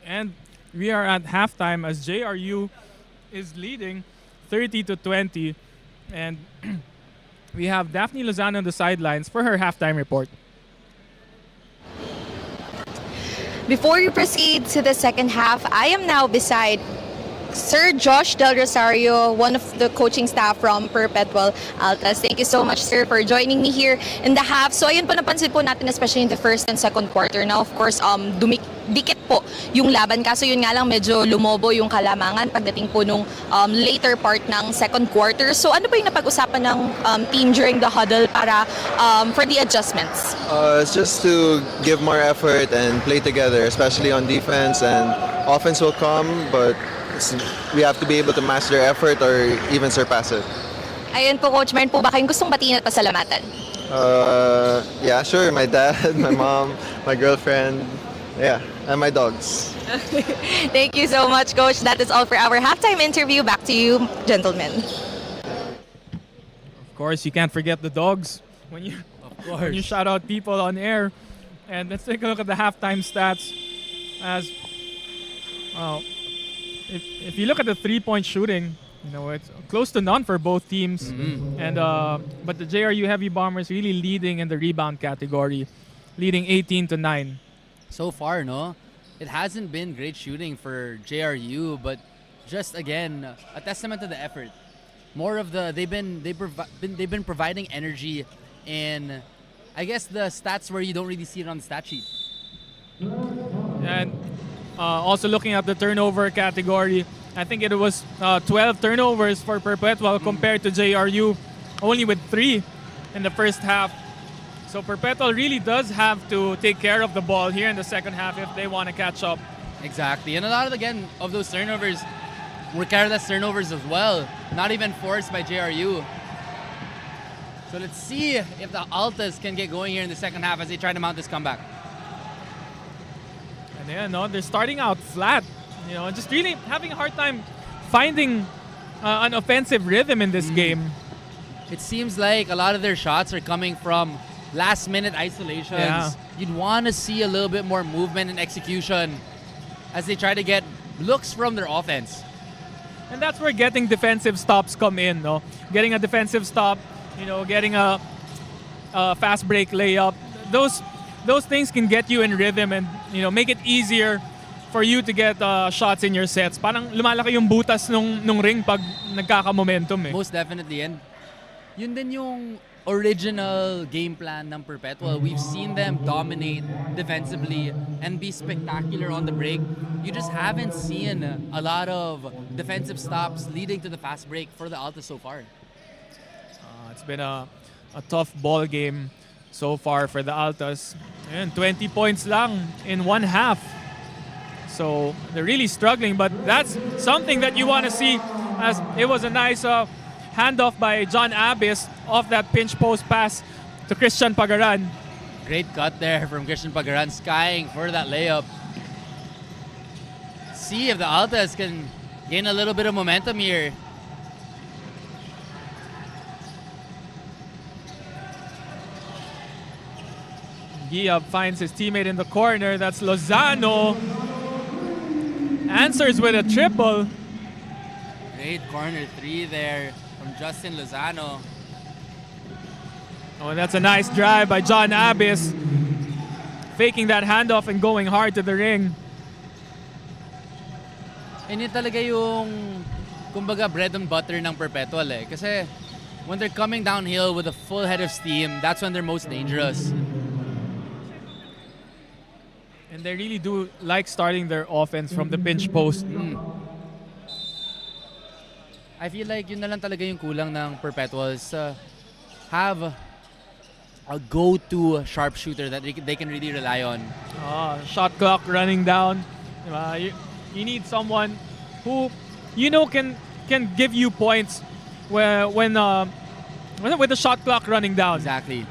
And we are at halftime as JRU is leading 30-20. And we have Daphne Lozano on the sidelines for her halftime report. Before we proceed to the second half, I am now beside Sir Josh Del Rosario, one of the coaching staff from Perpetual Altas. Thank you so much, sir, for joining me here in the half. So ayun po, napansin po natin, especially in the first and second quarter. Now, of course, dikit po yung laban. Kaso yun nga lang, medyo lumobo yung kalamangan pagdating po nung later part ng second quarter. So ano po yung napag-usapan ng team during the huddle para for the adjustments? It's just to give more effort and play together, especially on defense, and offense will come, but we have to be able to match their effort or even surpass it. Ayun po, Coach. Meron po ba kayong gustong batiin at pasalamatan? Yeah, sure. My dad, my mom, my girlfriend, yeah, and my dogs. Thank you so much, Coach. That is all for our halftime interview. Back to you, gentlemen. Of course, you can't forget the dogs when you shout out people on air. And let's take a look at the halftime stats. As if you look at the three-point shooting, you know, it's close to none for both teams. And but the JRU Heavy Bombers really leading in the rebound category, leading 18-9. So far, no? It hasn't been great shooting for JRU, but just again, a testament to the effort. More of the they've been providing energy in, I guess, the stats where you don't really see it on the stat sheet. And also looking at the turnover category, I think it was 12 turnovers for Perpetual compared to JRU, only with 3 in the first half. So Perpetual really does have to take care of the ball here in the second half if they want to catch up. Exactly, and a lot of those turnovers were careless turnovers as well, not even forced by JRU. So let's see if the Altas can get going here in the second half as they try to mount this comeback. And yeah, no, they're starting out flat. You know, just really having a hard time finding an offensive rhythm in this game. It seems like a lot of their shots are coming from last-minute isolations. Yeah. You'd want to see a little bit more movement and execution as they try to get looks from their offense. And that's where getting defensive stops come in, no? Getting a defensive stop, you know, getting a fast break layup. Those things can get you in rhythm and, you know, make it easier for you to get shots in your sets. Parang lumalaki yung butas nung ring pag nagkaka-momentum eh. Most definitely. And yun din yung original game plan ng Perpetual. We've seen them dominate defensively and be spectacular on the break. You just haven't seen a lot of defensive stops leading to the fast break for the Altas so far. It's been a tough ball game so far for the Altas. And 20 points lang in one half. So they're really struggling, but that's something that you want to see, as it was a nice handoff by John Abyss off that pinch post pass to Christian Pagaran. Great cut there from Christian Pagaran, skying for that layup. See if the Altas can gain a little bit of momentum here. Giab finds his teammate in the corner. That's Lozano. Answers with a triple. Great corner three there from Justin Lozano. Oh, and that's a nice drive by John Abyss. Faking that handoff and going hard to the ring. And yun talaga yung, kumbaga, bread and butter ng Perpetual eh. Kasi when they're coming downhill with a full head of steam, that's when they're most dangerous. And they really do like starting their offense from the pinch post. I feel like yun na lang talaga yung kulang ng Perpetuals. Have a go-to sharpshooter that they can really rely on. Shot clock running down. You need someone who, you know, can give you points when with the shot clock running down. Exactly.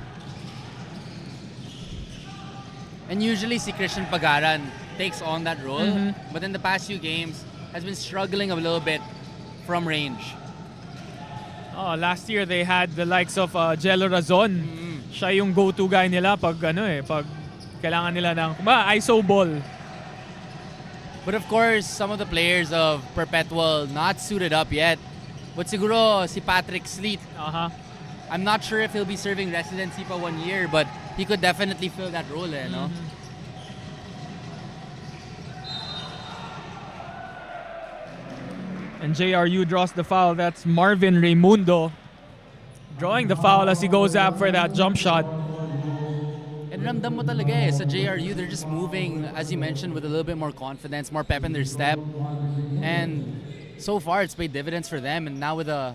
And usually si Christian Pagaran takes on that role, but in the past few games has been struggling a little bit from range. Last year they had the likes of Jello Razon. Siya yung go-to guy nila pag pag kailangan nila ng ISO ball. But of course, some of the players of Perpetual not suited up yet. But siguro si Patrick Sleet. I'm not sure if he'll be serving residency for 1 year, but he could definitely fill that role, no? And JRU draws the foul. That's Marvin Raimundo drawing the foul as he goes up for that jump shot. And ramdam mo talaga eh, sa JRU, they're just moving, as you mentioned, with a little bit more confidence, more pep in their step. And so far, it's paid dividends for them. And now with a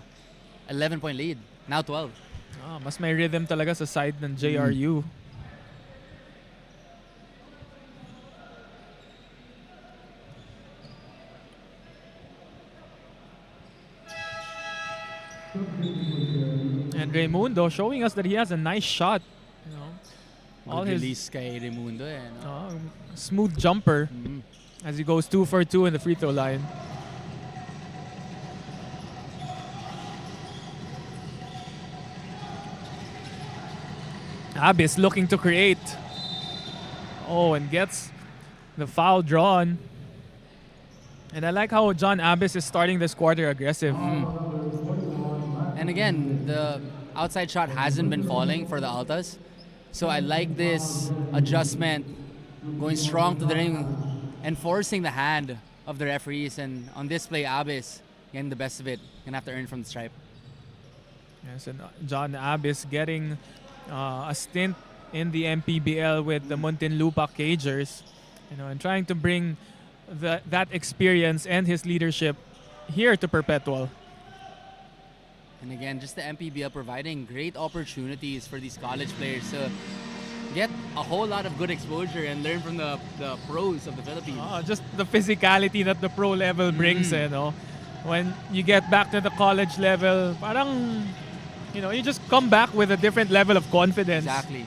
11-point lead, now 12. Mas may rhythm talaga sa side ng JRU. And Raimundo showing us that he has a nice shot. You know, all his release kay Raimundo eh, no? Smooth jumper as he goes 2 for 2 in the free throw line. Abyss looking to create. And gets the foul drawn. And I like how John Abyss is starting this quarter aggressive. And again, the outside shot hasn't been falling for the Altas. So I like this adjustment, going strong to the ring, enforcing the hand of the referees. And on this play, Abyss getting the best of it. Gonna have to earn from the stripe. Yes, and John Abyss getting a stint in the MPBL with the Muntinlupa Cagers, and trying to bring that experience and his leadership here to Perpetual. And again, just the MPBL providing great opportunities for these college players to get a whole lot of good exposure and learn from the pros of the Philippines. Just the physicality that the pro level brings, when you get back to the college level, parang you just come back with a different level of confidence. Exactly.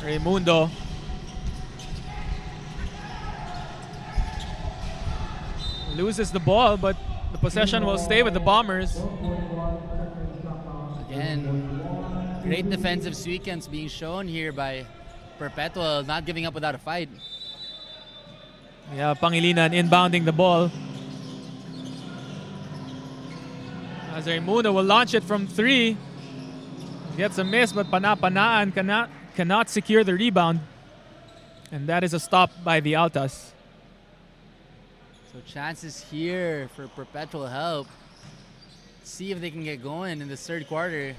Raimundo. Loses the ball, but the possession will stay with the Bombers. Again, great defensive sequence being shown here by Perpetual, not giving up without a fight. Yeah, Pangilinan inbounding the ball. As Raimundo will launch it from 3. Gets a miss, but Panapanaan cannot secure the rebound. And that is a stop by the Altas. So chances here for Perpetual help. See if they can get going in the third quarter.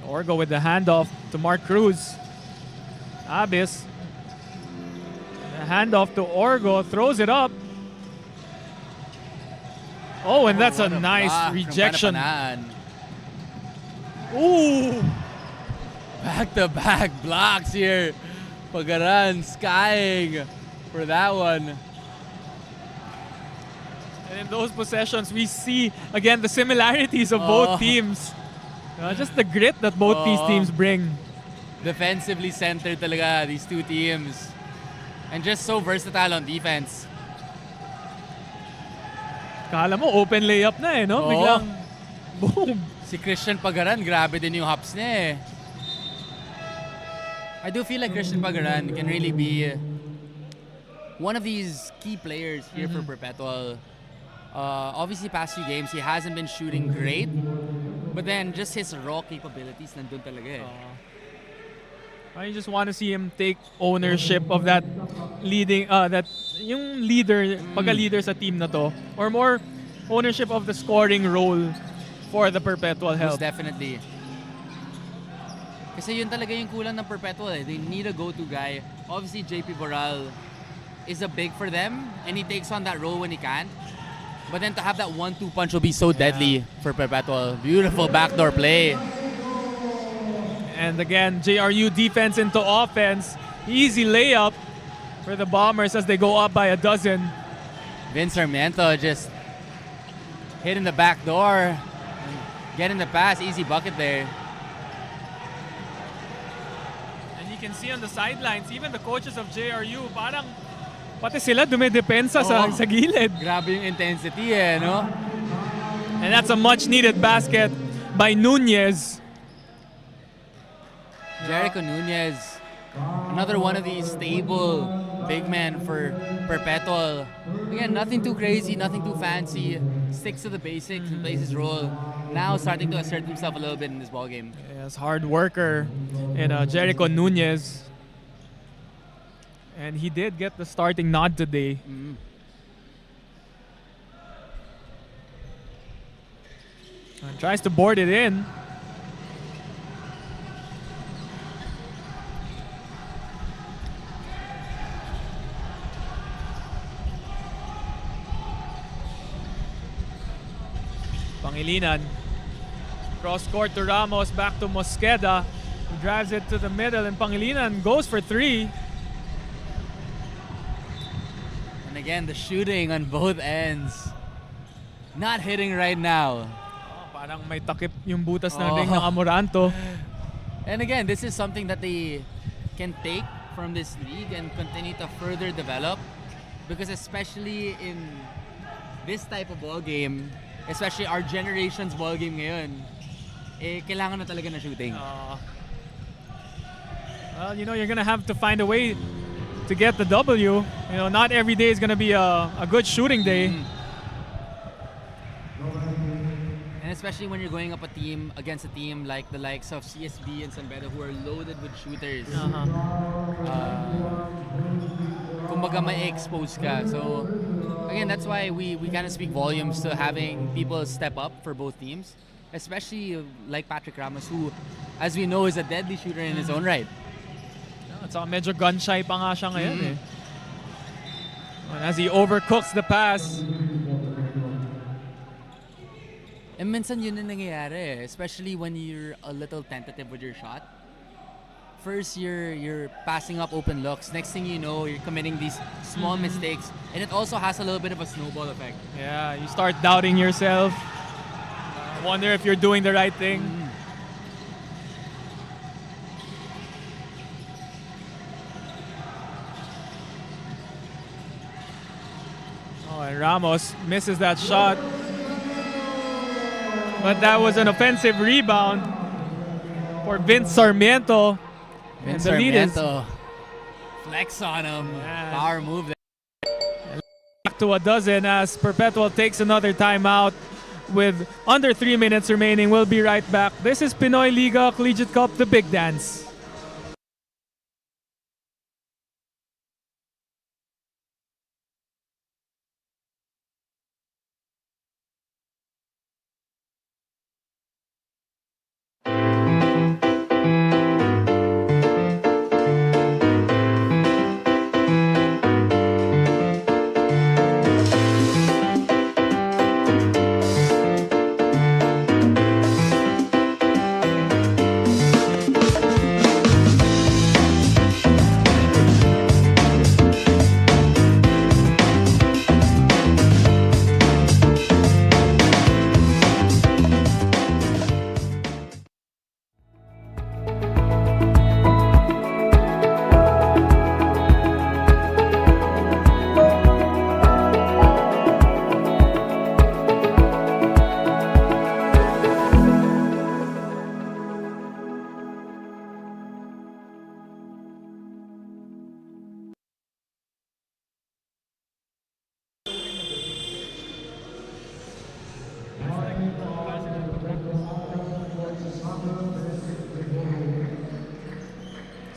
Orgo with the handoff to Mark Cruz. Abis. The handoff to Orgo, throws it up. Oh, and that's a nice block from rejection. Panapanaan. Ooh! Back-to-back blocks here. Pagaran skying for that one. And in those possessions, we see, again, the similarities of both teams. Just the grit that both these teams bring. Defensively centered talaga, these two teams. And just so versatile on defense. Kala mo, open layup na no? Oo. Biglang, boom! Si Christian Pagaran, grabe din yung hops niya I do feel like Christian Pagaran can really be one of these key players here for Perpetual. Obviously, past few games, he hasn't been shooting great. But then, just his raw capabilities nandun talaga I just want to see him take ownership of that leading, yung leader, pagka-leader sa team na to. Or more ownership of the scoring role for the Perpetual Most help. definitely. Kasi yun talaga yung kulang ng Perpetual They need a go-to guy. Obviously, JP Boral is a big for them and he takes on that role when he can. But then to have that 1-2 punch will be so deadly for Perpetual. Beautiful backdoor play. And again, JRU defense into offense. Easy layup for the Bombers as they go up by a dozen. Vince Sarmiento just hitting the back door. Getting the pass, easy bucket there. And you can see on the sidelines, even the coaches of JRU, parang pati sila dumidepensa sa gilid. Grabe yung intensity no? And that's a much needed basket by Nunez. Jericho Nunez, another one of these stable big men for Perpetual. Again, nothing too crazy, nothing too fancy. Sticks to the basics and plays his role. Now starting to assert himself a little bit in this ballgame. Yes, hard worker in Jericho Nunez. And he did get the starting nod today. And tries to board it in. Pangilinan. Cross court to Ramos, back to Mosqueda, who drives it to the middle, and Pangilinan goes for 3. And again, the shooting on both ends. Not hitting right now. Parang may takip yung butas ng ring ng Amoranto. And again, this is something that they can take from this league and continue to further develop. Because especially in this type of ball game, especially our generation's ball game ngayon, kailangan na talaga na shooting. Well, you're gonna have to find a way to get the W. Not every day is gonna be a good shooting day. And especially when you're going up against a team like the likes of CSB and San Beda who are loaded with shooters. Kumbaga may expose ka. So again, that's why we kind of speak volumes to having people step up for both teams. Especially like Patrick Ramos, who, as we know, is a deadly shooter in his own right. At saka medyo gun-shy pa nga siya ngayon And as he overcooks the pass. And minsan yun yung nangyayari, especially when you're a little tentative with your shot. First, you're passing up open looks. Next thing you know, you're committing these small mistakes, and it also has a little bit of a snowball effect. Yeah, you start doubting yourself. Wonder if you're doing the right thing. Oh, and Ramos misses that shot. But that was an offensive rebound for Vince Sarmiento. And the lead is Flex on him. Yeah. Power move there. back to a dozen as Perpetual takes another timeout with under 3 minutes remaining. We'll be right back. This is Pinoy Liga Collegiate Cup, the big dance.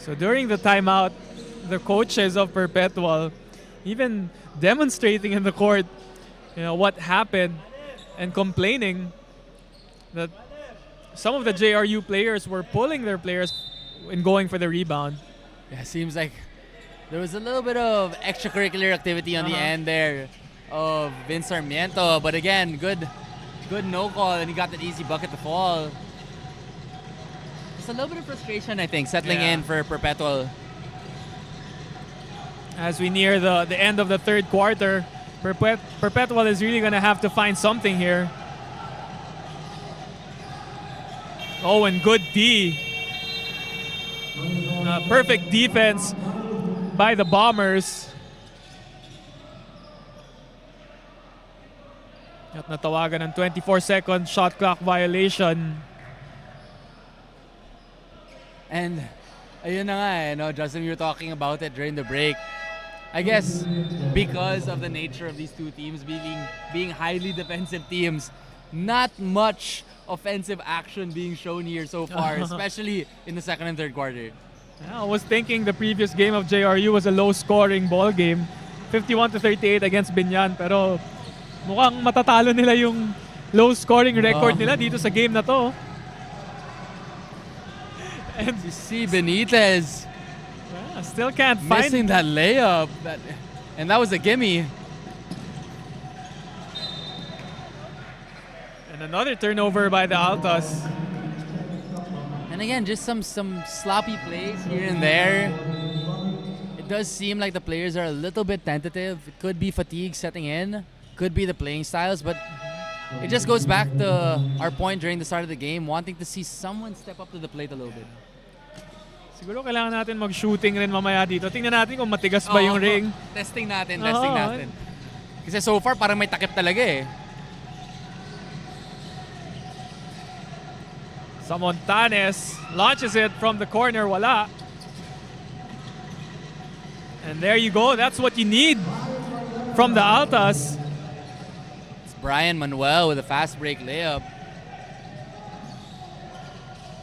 So during the timeout, the coaches of Perpetual even demonstrating in the court, what happened and complaining that some of the JRU players were pulling their players in going for the rebound. Yeah, seems like there was a little bit of extracurricular activity on the end there of Vince Sarmiento, but again, good no call, and he got that easy bucket to fall. Just a little bit of frustration, I think, settling in for Perpetual. As we near the end of the third quarter, Perpetual is really going to have to find something here. Oh, and good D. Perfect defense by the Bombers. At natawagan ng 24-second shot clock violation. And ayun na nga, Justin, you were talking about it during the break. I guess because of the nature of these two teams being highly defensive teams, not much offensive action being shown here so far, especially in the second and third quarter. Yeah, I was thinking the previous game of JRU was a low-scoring ball game, 51-38 against Binyan, pero mukhang matatalo nila yung low-scoring record nila dito sa game na to. And you see Benitez still can't missing find that layup, and that was a gimme. And another turnover by the Altas. And again, just some sloppy plays here and there. It does seem like the players are a little bit tentative. It could be fatigue setting in, could be the playing styles, but it just goes back to our point during the start of the game, wanting to see someone step up to the plate a little bit. Siguro kailangan natin mag-shooting rin mamaya dito. Tingnan natin kung matigas ba yung ring. Testing natin. Kasi so far, parang may takip talaga eh. Samontanes launches it from the corner. Wala. And there you go. That's what you need from the Altas. It's Brian Manuel with a fast break layup.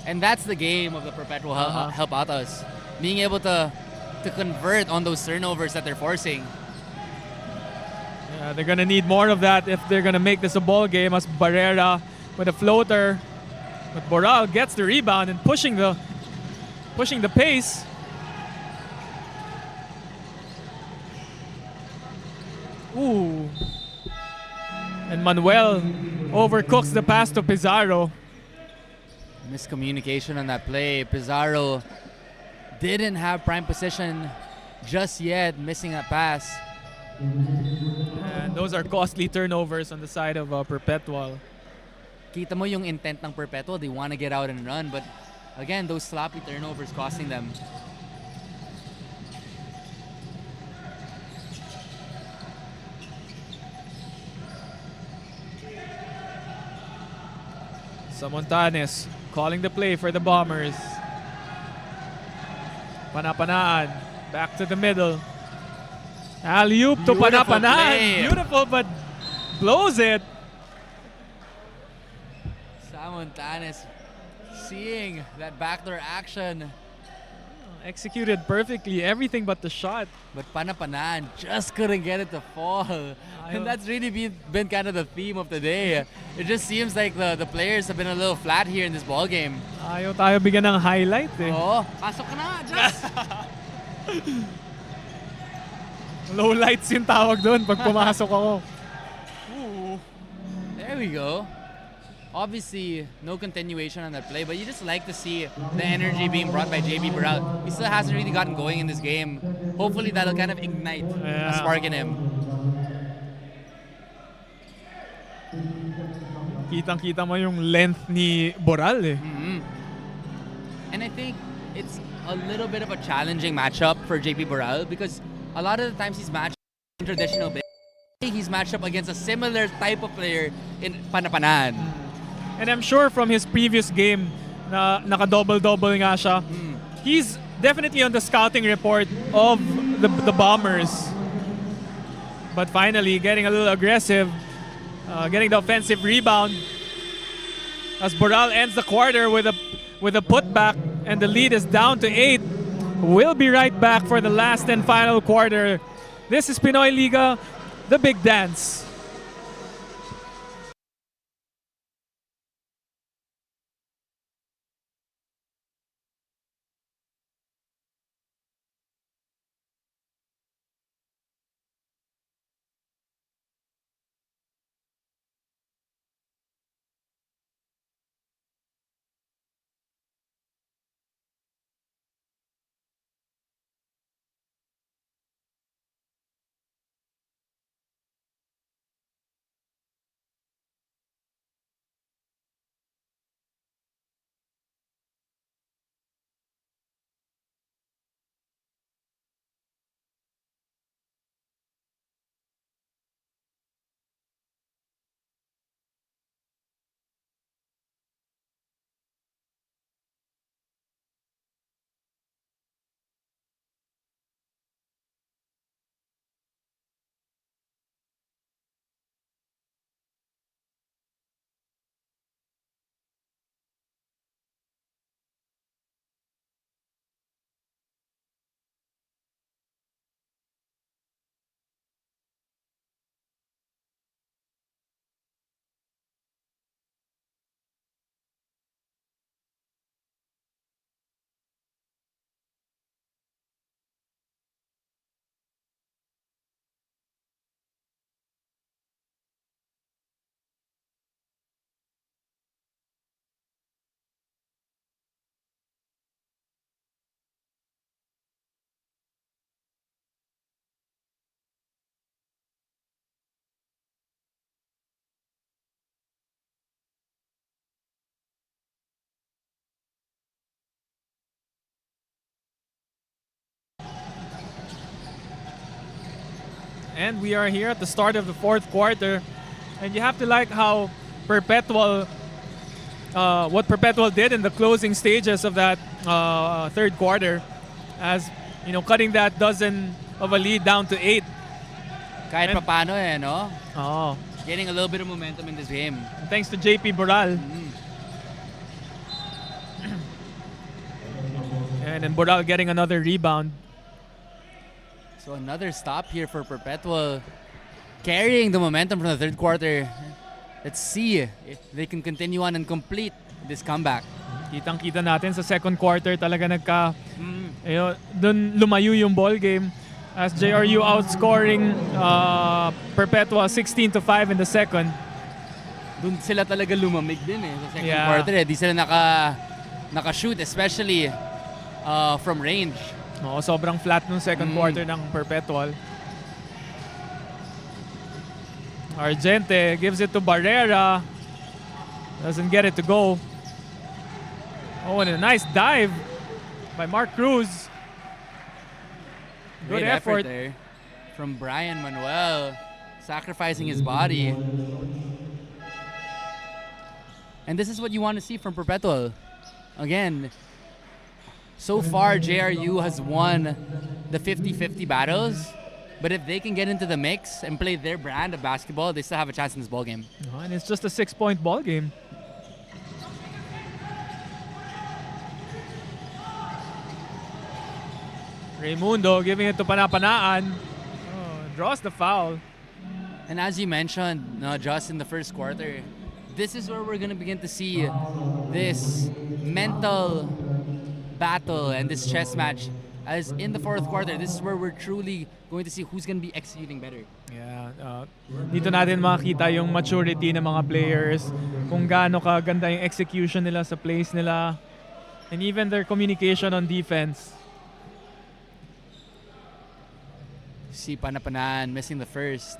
And that's the game of the Perpetual help Altas. Being able to convert on those turnovers that they're forcing. Yeah, they're going to need more of that if they're going to make this a ball game, as Barrera with a floater. But Boral gets the rebound and pushing the pace. Ooh. And Manuel overcooks the pass to Pizarro. Miscommunication on that play. Pizarro didn't have prime position just yet, missing a pass. And those are costly turnovers on the side of Perpetual. Kita mo yung intent ng Perpetual. They want to get out and run, but again, those sloppy turnovers costing them. Samontanes calling the play for the Bombers. Panapanaan. Back to the middle. Alley-oop to Beautiful Panapanaan. play. Beautiful, but blows it. Samontanes seeing that backdoor action. Executed perfectly, everything but the shot. But Panapanaan just couldn't get it to fall. And that's really been kind of the theme of the day. It just seems like the players have been a little flat here in this ball game. Ayaw tayo bigyan ng highlight eh. Oh, pasok ka na, just. Low lights yung tawag doon pag pumasok ako. There we go. Obviously, no continuation on that play, but you just like to see the energy being brought by JB Burrell. He still hasn't really gotten going in this game. Hopefully, that'll kind of ignite a spark in him. Kitang-kita mo yung length ni Boral eh. And I think it's a little bit of a challenging matchup for JP Burrell because a lot of the times he's matched in traditional big. He's matched up against a similar type of player in Panapanaan. And I'm sure from his previous game na naka-double-double nga siya, he's definitely on the scouting report of the Bombers. But finally, getting a little aggressive, getting the offensive rebound. As Boral ends the quarter with a putback, and the lead is down to 8. We'll be right back for the last and final quarter. This is Pinoy Liga, the big dance. And we are here at the start of the fourth quarter. And you have to like how Perpetual, what Perpetual did in the closing stages of that third quarter, as you know, cutting that dozen of a lead down to 8. Kahit papano eh, no? Oh, Getting a little bit of momentum in this game. thanks to JP Boral. And then Boral getting another rebound. So another stop here for Perpetual, carrying the momentum from the third quarter. Let's see if they can continue on and complete this comeback. Kitang-kita natin sa second quarter talaga dun lumayo yung ball game as JRU outscoring Perpetua 16-5 in the second. dun sila talaga lumamig din sa second Yeah. quarter. Di sila naka-shoot, especially from range. Oo, sobrang flat nung second quarter ng Perpetual. Argente gives it to Barrera. Doesn't get it to go. Oh, and a nice dive by Mark Cruz. Good Great effort. there from Brian Manuel, sacrificing his body. And this is what you want to see from Perpetual. Again, so far JRU has won the 50-50 battles, but if they can get into the mix and play their brand of basketball, they still have a chance in this ball game. Oh, and it's just a 6-point ball game. Raimundo giving it to Panapanaan. Oh, draws the foul. And as you mentioned, just in the first quarter, this is where we're going to begin to see this mental battle and this chess match. As in the fourth quarter, this is where we're truly going to see who's going to be executing better. Yeah, dito natin makita yung maturity ng mga players, kung gaano kaganda yung execution nila sa plays nila, and even their communication on defense. See Panapanan missing the first.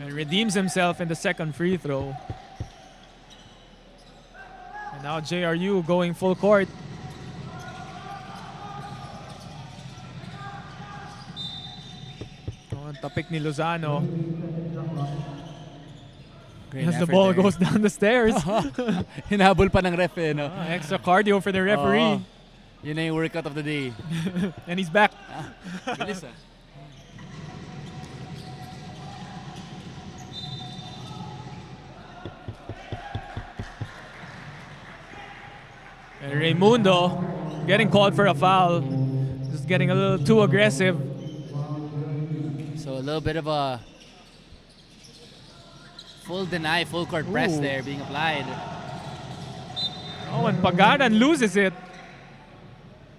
And redeems himself in the second free throw. And now JRU going full court. Oh, ang tapik ni Lozano. Great As the effort ball there. goes down the stairs. Hinabol pa ng ref no? Extra cardio for the referee. Yun na yung workout of the day. And he's back. Bilis And Raimundo getting called for a foul. Just getting a little too aggressive. So a little bit of a full deny, full court press Ooh. there being applied. Oh, and Pagaran loses it.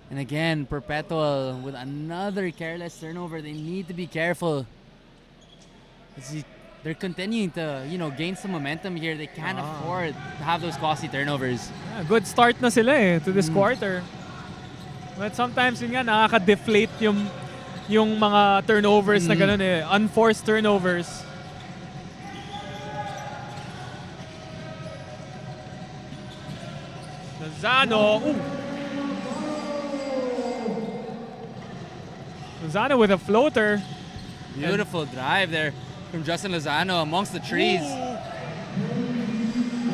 And again, Perpetual with another careless turnover. They need to be careful. They're continuing to, gain some momentum here. They can't afford to have those costly turnovers. Yeah, good start na sila to this quarter. But sometimes yun nga, nakaka-deflate yung mga turnovers na ganun unforced turnovers. Lozano. Ooh. Lozano with a floater. Beautiful drive there from Justin Lozano amongst the trees.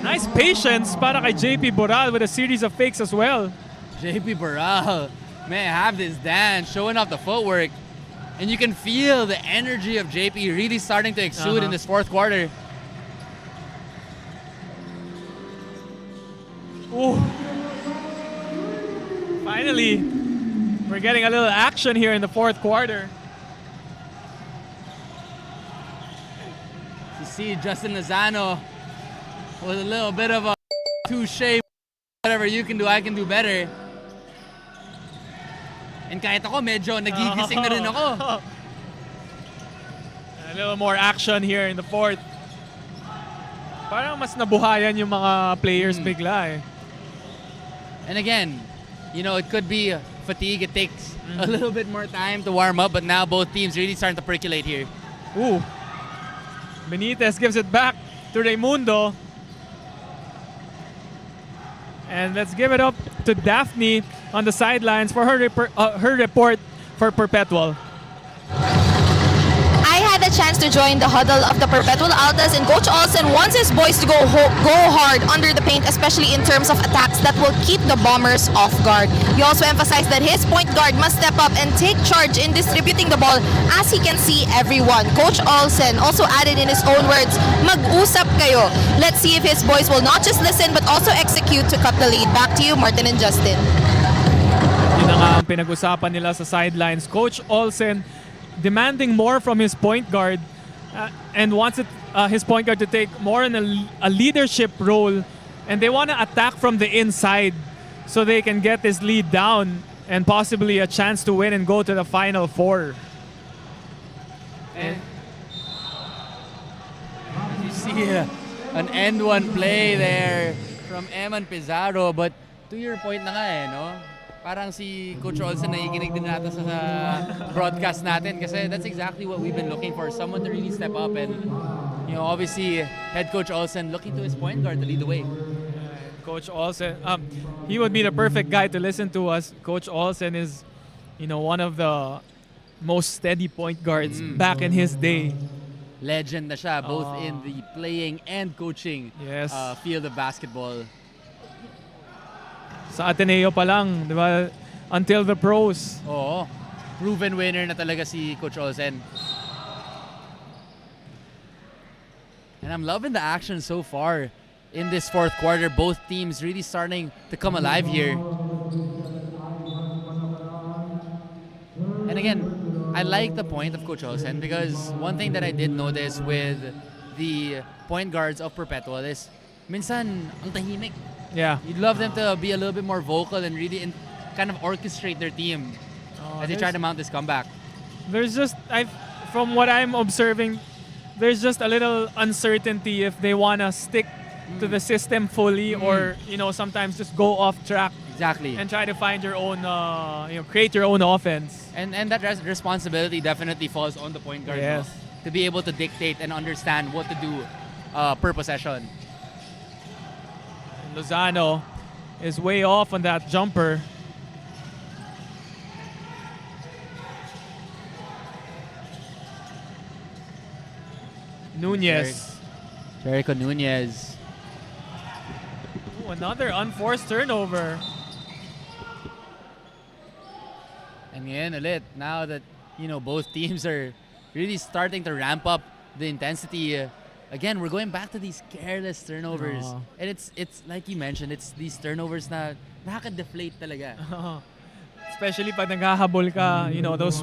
Nice patience para kay JP Boral with a series of fakes as well. JP Boral, man, have this dance, showing off the footwork. And you can feel the energy of JP really starting to exude in this fourth quarter. Ooh. Finally, we're getting a little action here in the fourth quarter. You see Justin Lozano with a little bit of a touche. Whatever you can do, I can do better. And kahit ako, medyo nagigising na rin ako. A little more action here in the fourth. Parang mas nabuhayan yung mga players bigla And again, it could be fatigue. It takes a little bit more time to warm up, but now both teams really starting to percolate here. Ooh. Benitez gives it back to Raimundo. And let's give it up to Daphne on the sidelines for her report for Perpetual. I had the chance to join the huddle of the Perpetual Altas, and Coach Olsen wants his boys to go hard under the paint, especially in terms of attacks that will keep the Bombers off guard. He also emphasized that his point guard must step up and take charge in distributing the ball as he can see everyone. Coach Olsen also added in his own words, mag-usap kayo. Let's see if his boys will not just listen but also execute to cut the lead. Back to you, Martin and Justin. Yun na nga ang pinag-usapan nila sa sidelines. Coach Olsen demanding more from his point guard and wants his point guard to take more in a leadership role, and they want to attack from the inside so they can get this lead down and possibly a chance to win and go to the Final Four. see an end one play there from Eman Pizarro. But to your point na nga no? Parang si Coach Olsen nakikinig din natin sa broadcast natin kasi that's exactly what we've been looking for. Someone to really step up and, obviously, head coach Olsen looking to his point guard to lead the way. Coach Olsen, he would be the perfect guy to listen to us. Coach Olsen is, one of the most steady point guards back in his day. Legend na siya, both in the playing and coaching field of basketball. Sa Ateneo pa lang, di ba? Until the pros. Oo. Proven winner na talaga si Coach Olsen. And I'm loving the action so far in this fourth quarter. Both teams really starting to come alive here. And again, I like the point of Coach Olsen because one thing that I did notice with the point guards of Perpetual is minsan ang tahimik. Yeah. You'd love them to be a little bit more vocal and really kind of orchestrate their team as they try to mount this comeback. There's just, from what I'm observing, there's just a little uncertainty if they want to stick to the system fully or, sometimes just go off track. Exactly. And try to find your own, create your own offense. And that responsibility definitely falls on the point guard to be able to dictate and understand what to do per possession. Lozano is way off on that jumper. Nunez. Jericho Nunez. Ooh, another unforced turnover. And ngayon ulit, now that, both teams are really starting to ramp up the intensity, again, we're going back to these careless turnovers. And it's like you mentioned, it's these turnovers na nakaka-deflate talaga. Especially pag naghahabol ka, those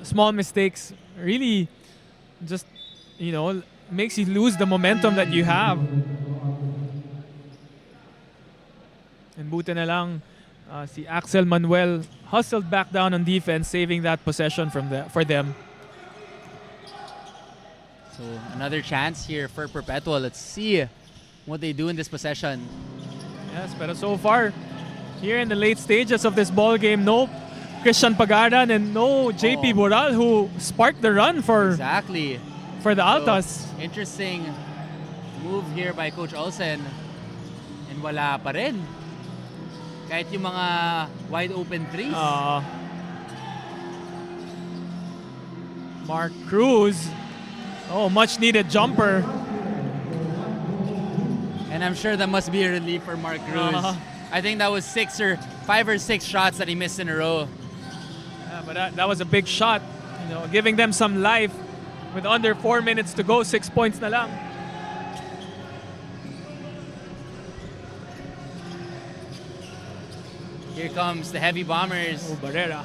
small mistakes really just, makes you lose the momentum that you have. And buti na lang, si Axel Manuel hustled back down on defense, saving that possession for them. So another chance here for Perpetual. Let's see what they do in this possession. Yes, but so far, here in the late stages of this ball game, no Christian Pagaran and no JP Boral who sparked the run for the Altas. So, interesting move here by Coach Olsen. And wala pa rin. Kahit yung mga wide open threes. Mark Cruz. Oh, much needed jumper. And I'm sure that must be a relief for Mark Cruz. I think that was 5 or 6 shots that he missed in a row. Yeah, but that was a big shot. Giving them some life with under 4 minutes to go, 6 points na lang. Here comes the Heavy Bombers. Oh, Barrera.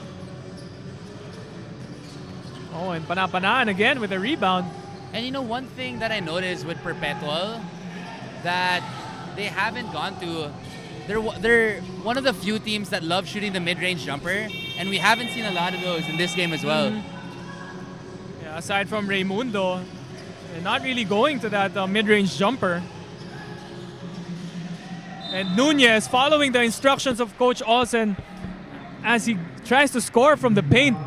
Oh, and Panapanaan again with a rebound. And one thing that I noticed with Perpetual that they haven't gone to, they're one of the few teams that love shooting the mid-range jumper, and we haven't seen a lot of those in this game as well. Yeah, aside from Raimundo, they're not really going to that mid-range jumper. And Nunez following the instructions of Coach Olsen as he tries to score from the paint.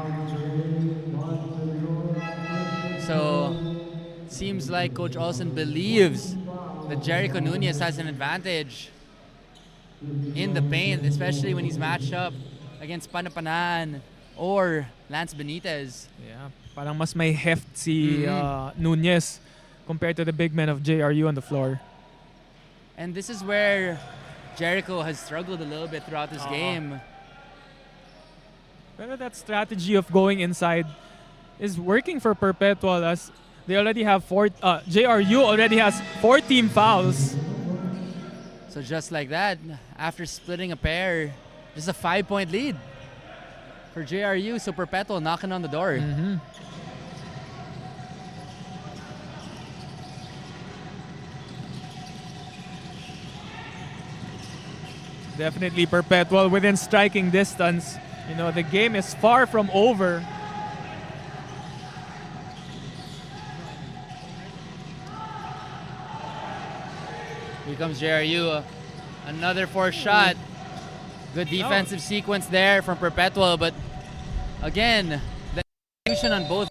So, seems like Coach Olsen believes that Jericho Nunez has an advantage in the paint, especially when he's matched up against Panapanan or Lance Benitez. Yeah, parang mas may heft si Nunez compared to the big men of JRU on the floor. And this is where Jericho has struggled a little bit throughout this game. But that strategy of going inside is working for Perpetual as they already have JRU already has 4 team fouls. So just like that, after splitting a pair, just a 5-point lead for JRU. So Perpetual knocking on the door. Definitely Perpetual within striking distance. The game is far from over. Here comes JRU. Another forced shot. Good defensive sequence there from Perpetual, but again, the execution on both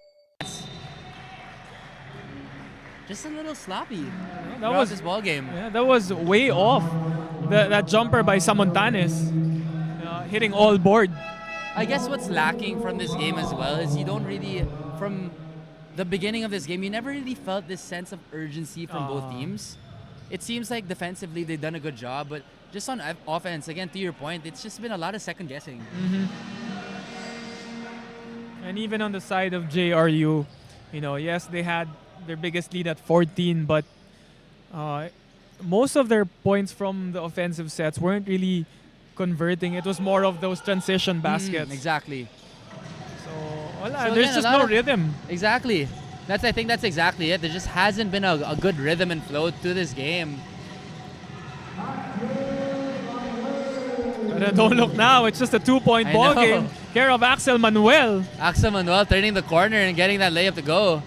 just a little sloppy. That was this ball game. Yeah, that was way off. That jumper by Samontanes, hitting all board. I guess what's lacking from this game as well is you don't really, from the beginning of this game, you never really felt this sense of urgency from both teams. It seems like defensively they've done a good job, but just on offense, again, to your point, it's just been a lot of second guessing. And even on the side of JRU, yes, they had their biggest lead at 14, but most of their points from the offensive sets weren't really converting. It was more of those transition baskets. Exactly. So So there's again, just a lot no of- rhythm. Exactly. I think that's exactly it. There just hasn't been a good rhythm and flow to this game. But don't look now. It's just a 2-point I ball know. game. Care of Axel Manuel. Axel Manuel turning the corner and getting that layup to go.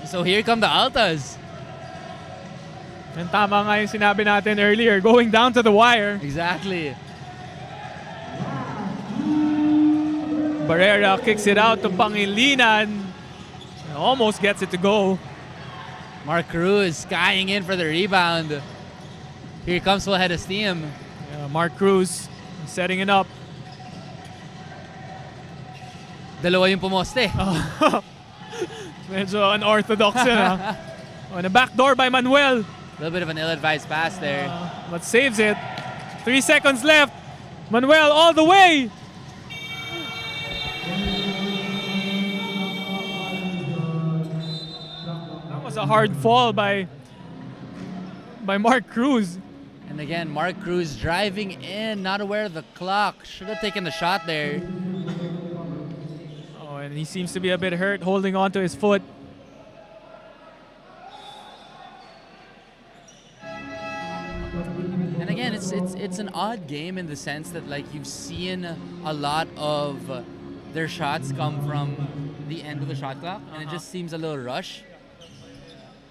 So here come the Altas. And tama nga yung sinabi natin earlier, going down to the wire. Exactly. Barrera kicks it out to Pangilinan. Almost gets it to go. Mark Cruz skying in for the rebound. Here comes full head of steam. Mark Cruz setting it up. Dalawa yung pumoste. Medyo unorthodox yun, ha? On a backdoor by Manuel. A little bit of an ill-advised pass there. But saves it. 3 seconds left. Manuel all the way. That was a hard fall by Mark Cruz. And again, Mark Cruz driving in, not aware of the clock. Should have taken the shot there. Oh, and he seems to be a bit hurt, holding on to his foot. And again, it's an odd game in the sense that like you've seen a lot of their shots come from the end of the shot clock, and it just seems a little rush.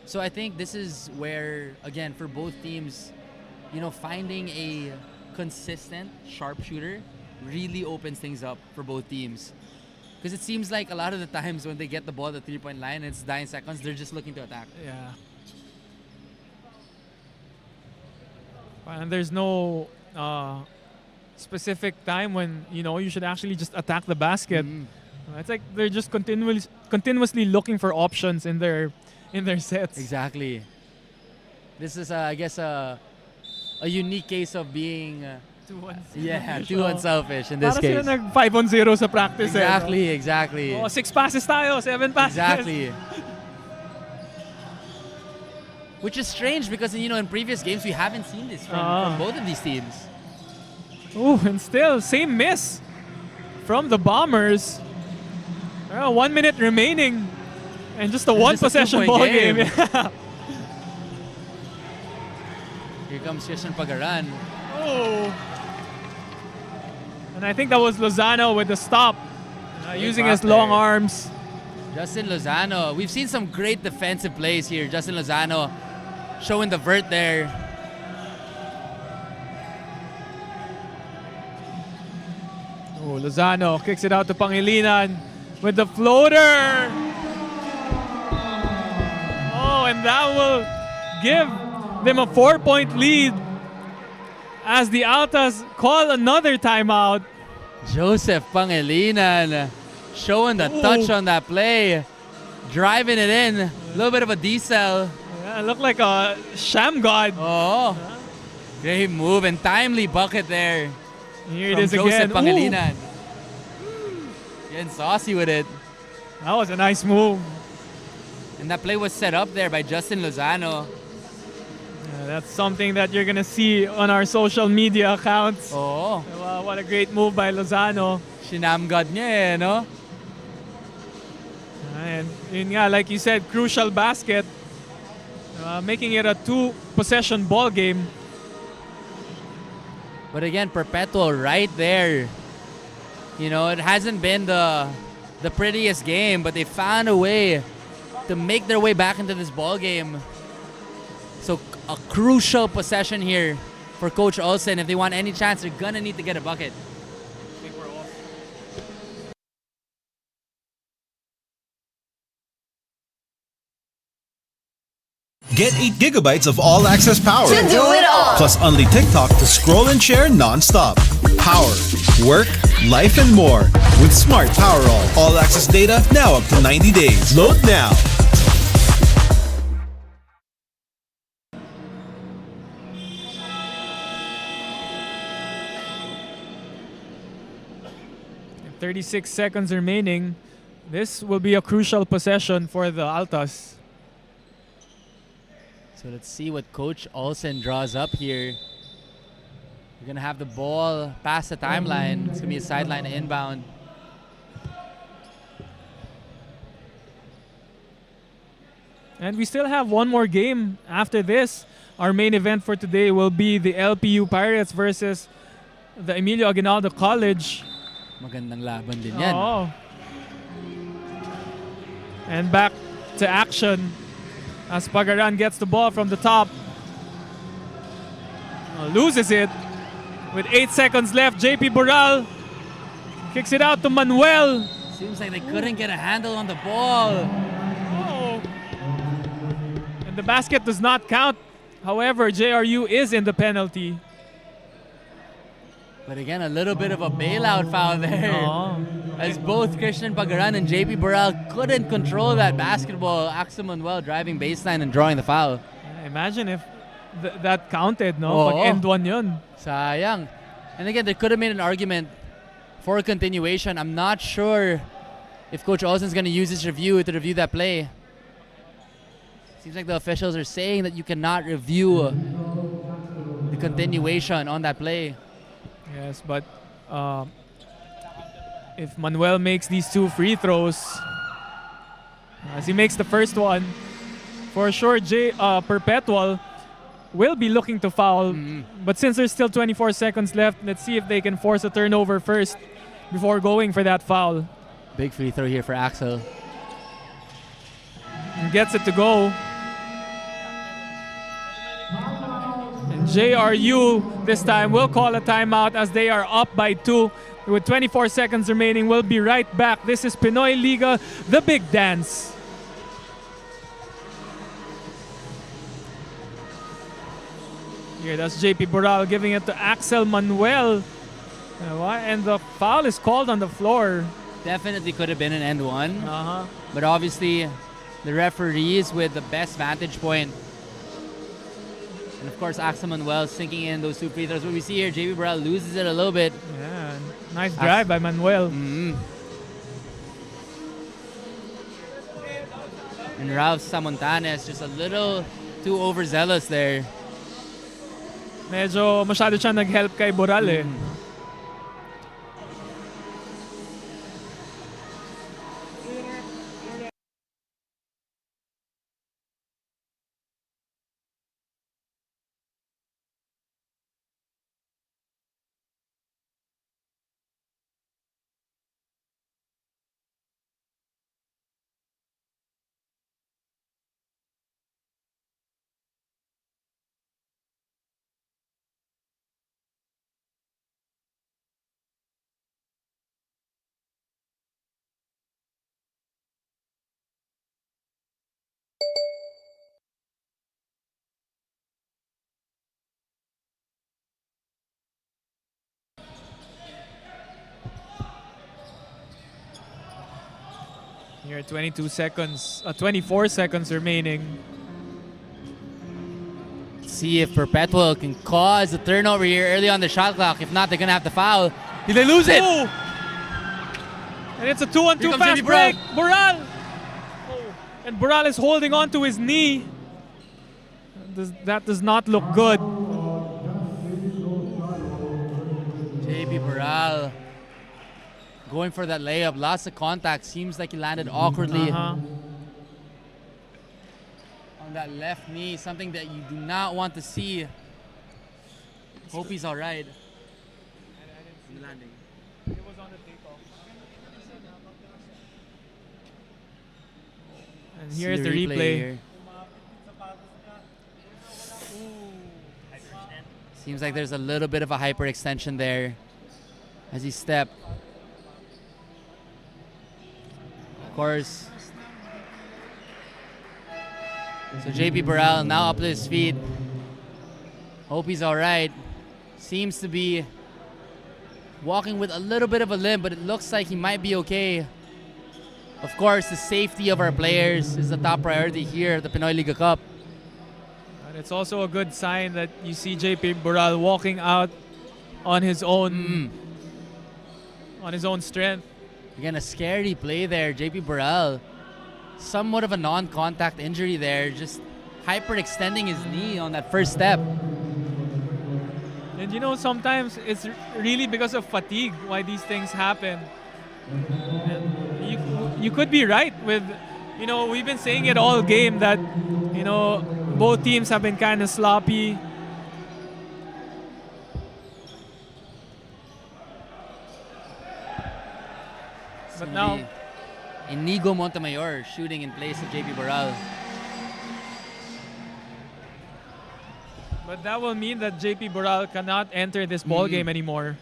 So I think this is where, again, for both teams, finding a consistent sharpshooter really opens things up for both teams. Because it seems like a lot of the times when they get the ball at the three-point line and it's 9 seconds, they're just looking to attack. Yeah. And there's no specific time when you should actually just attack the basket. It's like they're just continuously looking for options in their sets. Exactly. This is, I guess, a unique case of being too unselfish in this Para case. sila nag 5-on-0 sa practice. Exactly. Oh, 6 passes tayo, 7 passes. Exactly. Which is strange because in previous games we haven't seen this from both of these teams. Ooh, and still same miss from the Bombers. 1 minute remaining, and just a one possession ball game. Yeah. Here comes Christian Pagaran. Oh. And I think that was Lozano with the stop, using his long arms. Justin Lozano. We've seen some great defensive plays here. Justin Lozano showing the vert there. Oh, Lozano kicks it out to Pangilinan with the floater. Oh, and that will give them a 4-point lead as the Altas call another timeout. Joseph Pangilinan showing the touch on that play. Driving it in. A little bit of a decel. Yeah, it looked like a sham god. Oh, great move and timely bucket there. Here it from is Joseph again. Pangilinan. Getting saucy with it. That was a nice move. And that play was set up there by Justin Lozano. Yeah, that's something that you're gonna see on our social media accounts. Oh, Wow, what a great move by Lozano. sinamgad niya no? And yun nga, like you said, crucial basket. Making it a 2-possession ball game. But again, Perpetual right there. It hasn't been the prettiest game, but they found a way to make their way back into this ball game. So a crucial possession here for Coach Olsen. If they want any chance, they're gonna need to get a bucket. Get 8 gigabytes of all-access power. To do it all. Plus only TikTok to scroll and share non-stop. Power, work, life, and more. With Smart Power All-access data now up to 90 days. Load now. And 36 seconds remaining. This will be a crucial possession for the Altas. So let's see what Coach Olsen draws up here. We're gonna have the ball past the timeline. It's gonna be a sideline inbound. And we still have one more game after this. Our main event for today will be the LPU Pirates versus the Emilio Aguinaldo College. Magandang laban din yan. Oo. And back to action as Pagaran gets the ball from the top. Loses it with 8 seconds left. JP Boral kicks it out to Manuel. Seems like they couldn't get a handle on the ball. Oh. And the basket does not count. However, JRU is in the penalty. But again, a little bit of a bailout foul there. As both Christian Pagaran and JP Boral couldn't control that basketball. Axel Manuel driving baseline and drawing the foul. Imagine if that counted, no? Oo. Pag end one yun. Sayang. And again, they could have made an argument for a continuation. I'm not sure if Coach Olsen's going to use his review to review that play. Seems like the officials are saying that you cannot review the continuation on that play. Yes, but if Manuel makes these 2 free throws, as he makes the first one, for sure Perpetual will be looking to foul. But since there's still 24 seconds left, let's see if they can force a turnover first before going for that foul. Big free throw here for Axel. And gets it to go. And JRU this time will call a timeout as they are up by 2 with 24 seconds remaining. We'll be right back. This is Pinoy Liga, the big dance. Here, that's JP Boral giving it to Axel Manuel. And the foul is called on the floor. Definitely could have been an end one. Uh-huh. But obviously, the referees with the best vantage point. And of course, Axel Manuel sinking in those 2 free throws. What we see here, JP Boral loses it a little bit. Yeah, nice drive by Manuel. And Ralph Samontanes just a little too overzealous there. Medyo masyado siya nag-help kay Boral eh. Here, 24 seconds remaining. See if Perpetual can cause a turnover here early on the shot clock. If not, they're going to have to foul. Did they lose it? Oh! And it's a 2-on-2 Here comes fast Jimmy Brown. break. Boral! And Boral is holding on to his knee. That does not look good. JP Boral going for that layup. Lots of contact. Seems like he landed awkwardly on that left knee. Something that you do not want to see. Hope he's all right. Landing. It was on the takeoff. And here's the replay. Here. Seems like there's a little bit of a hyperextension there as he stepped. Of course. So JP Burrell now up to his feet. Hope he's all right. Seems to be walking with a little bit of a limp, but it looks like he might be okay. Of course, the safety of our players is the top priority here at the Pinoy Liga Cup. And it's also a good sign that you see JP Burrell walking out on his own strength. Again, a scary play there. JP Burrell, somewhat of a non-contact injury there, just hyperextending his knee on that first step. And you know, sometimes it's really because of fatigue why these things happen. And you could be right with, you know, we've been saying it all game that, you know, both teams have been kind of sloppy. But now, Inigo Montemayor shooting in place of JP Burrell. but that will mean that JP Burrell cannot enter this ball game anymore.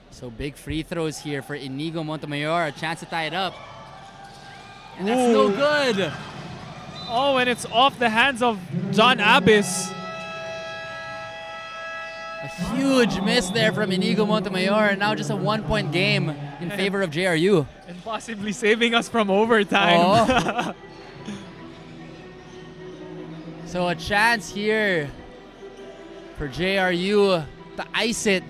So big free throws here for Inigo Montemayor, a chance to tie it up. And that's no good. Oh, and it's off the hands of John Abyss. A huge miss there from Inigo Montemayor, and now just a 1-point game in favor of JRU. And possibly saving us from overtime. Oh. So a chance here for JRU to ice it.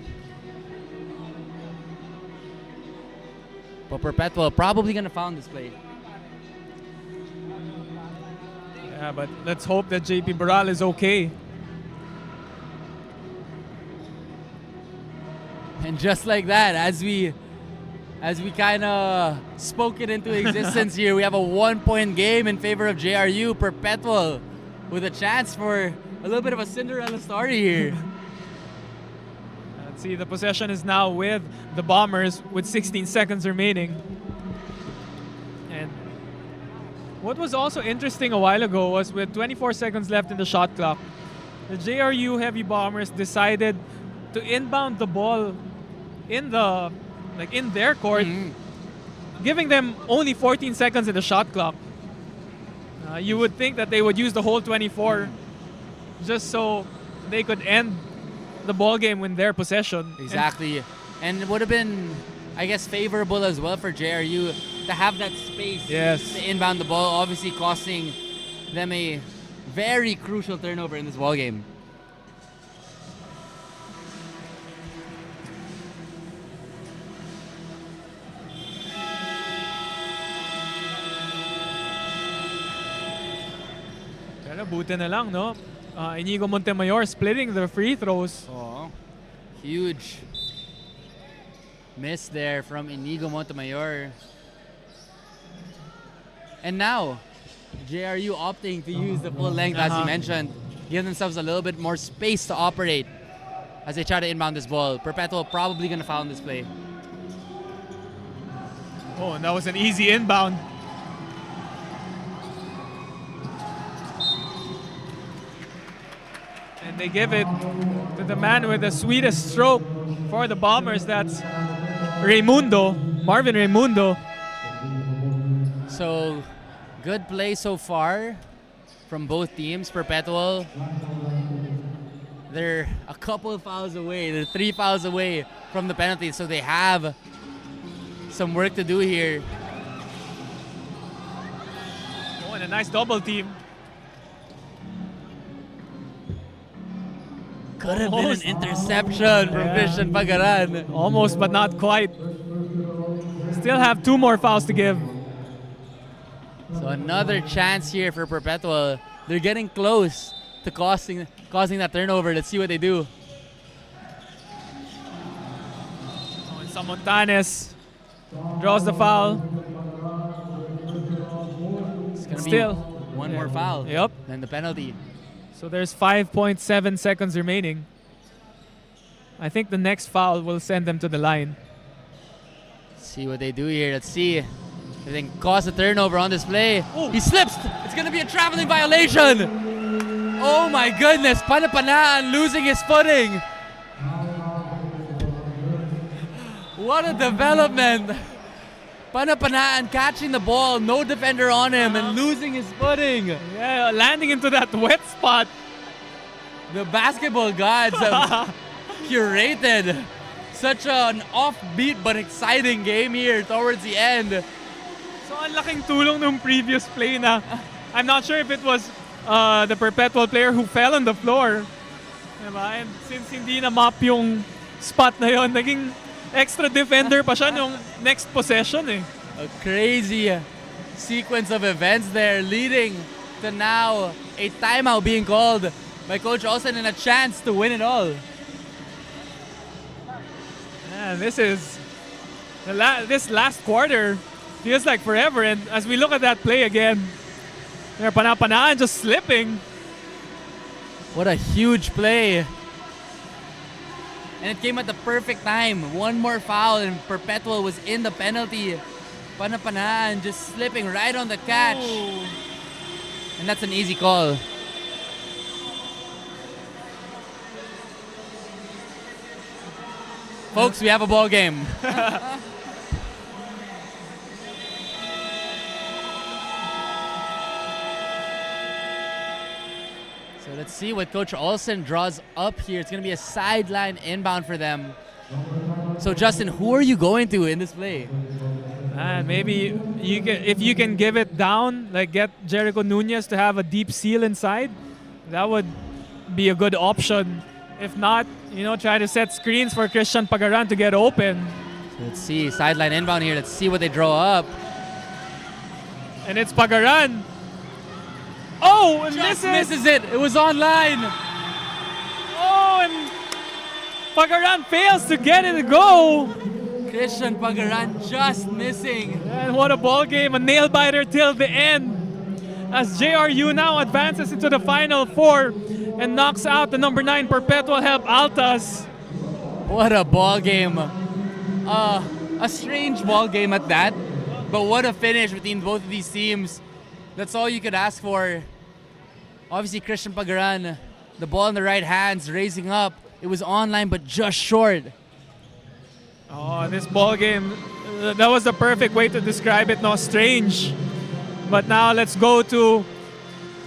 But Perpetual probably going to foul this play. Yeah, but let's hope that JP Burrell is okay. And just like that, as we kind of spoke it into existence here, we have a 1-point game in favor of JRU. Perpetual with a chance for a little bit of a Cinderella story here. Let's see, the possession is now with the Bombers with 16 seconds remaining. And what was also interesting a while ago was with 24 seconds left in the shot clock, the JRU Heavy Bombers decided to inbound the ball in their court, giving them only 14 seconds in the shot clock. You would think that they would use the whole 24 just so they could end the ball game with their possession. Exactly. And it would have been, I guess, favorable as well for JRU to have that space to inbound the ball, obviously costing them a very crucial turnover in this ball game. Pero buti na lang, no? Inigo Montemayor splitting the free throws. Oh, huge miss there from Inigo Montemayor. And now, JRU opting to use the full length, as you mentioned, give themselves a little bit more space to operate as they try to inbound this ball. Perpetual probably going to foul in this play. Oh, and that was an easy inbound. And they give it to the man with the sweetest stroke for the Bombers. That's Marvin Raimundo. So, good play so far from both teams. Perpetual, they're a couple of fouls away. They're 3 fouls away from the penalty, so they have some work to do here. Oh, and a nice double team. Could have been an interception from Christian Pagaran. Almost, but not quite. Still have 2 more fouls to give. So another chance here for Perpetual. They're getting close to causing that turnover. Let's see what they do. Oh, and Samontanes draws the foul. It's gonna Still. be one more foul. Yep. Then the penalty. So there's 5.7 seconds remaining. I think the next foul will send them to the line. see what they do here. Let's see if they can cause a turnover on this play. He slips. It's going to be a traveling violation. Oh my goodness. Panapanaan losing his footing. What a development. Panapanaan catching the ball, no defender on him, and losing his footing. Yeah, landing into that wet spot. The basketball gods have curated such an offbeat but exciting game here towards the end. So ang laking tulong nung previous play na I'm not sure if it was the Perpetual player who fell on the floor. Diba? And since hindi na map yung spot na yon, naging extra defender pa siya nung next possession eh. A crazy sequence of events there leading to now a timeout being called by Coach Olsen and a chance to win it all. Man, this is this last quarter feels like forever, and as we look at that play again, Panapanaan just slipping. What a huge play. And it came at the perfect time. One more foul and Perpetual was in the penalty. Panapanaan just slipping right on the catch. Ooh. And that's an easy call. Folks, we have a ball game. So let's see what Coach Olsen draws up here. It's going to be a sideline inbound for them. So Justin, who are you going to in this play? And maybe if you can give it down, like get Jericho Nunez to have a deep seal inside, that would be a good option. If not, try to set screens for Christian Pagaran to get open. So let's see, sideline inbound here. Let's see what they draw up. And it's Pagaran. Oh, and Just misses it. It was online. Oh, and Pagaran fails to get it to go. Christian Pagaran just missing. And what a ball game, a nail biter till the end. As JRU now advances into the Final Four and knocks out the number 9 Perpetual Help Altas. What a ball game. A strange ball game at that. But what a finish between both of these teams. That's all you could ask for. Obviously, Christian Pagaran, the ball in the right hands, raising up. It was online, but just short. Oh, this ball game, that was the perfect way to describe it. No, strange. But now let's go to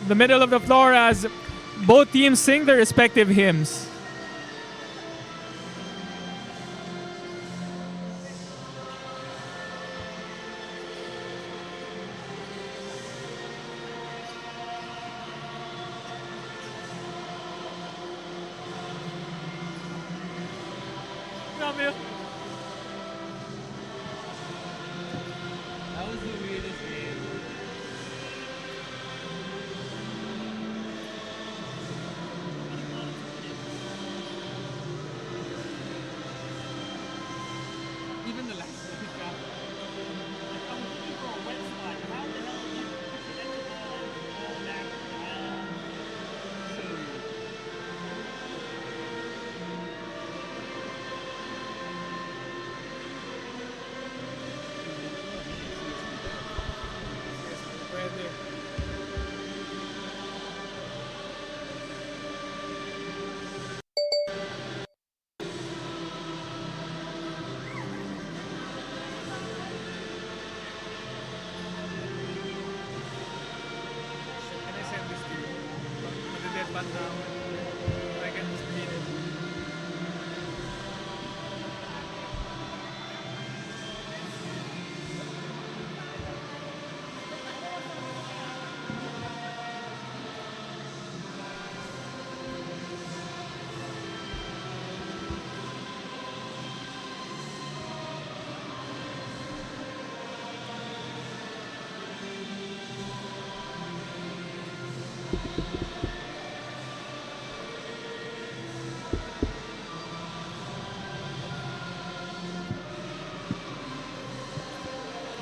the middle of the floor as both teams sing their respective hymns. Grabe. That was the weirdest game. Even the last Can I send this to you? Matidead band now. I can just read it.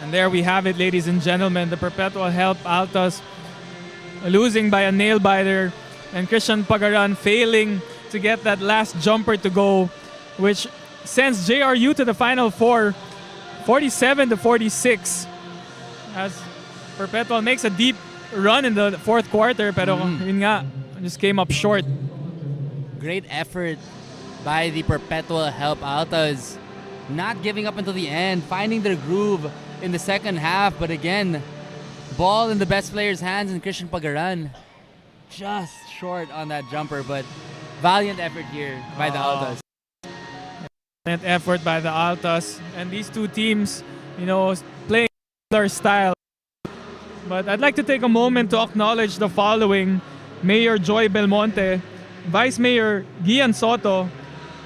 And there we have it, ladies and gentlemen. The Perpetual Help Altas losing by a nail biter, and Christian Pagaran failing to get that last jumper to go, which sends JRU to the Final Four 47-46 as Perpetual makes a deep run in the fourth quarter, pero yun nga, just came up short. Great effort by the Perpetual Help Altas. Not giving up until the end, finding their groove in the second half. But again, ball in the best player's hands, and Christian Pagaran just short on that jumper. But valiant effort here by the Altas. Valiant effort by the Altas. And these two teams, you know, playing their style. But I'd like to take a moment to acknowledge the following: Mayor Joy Belmonte, Vice Mayor Gian Soto,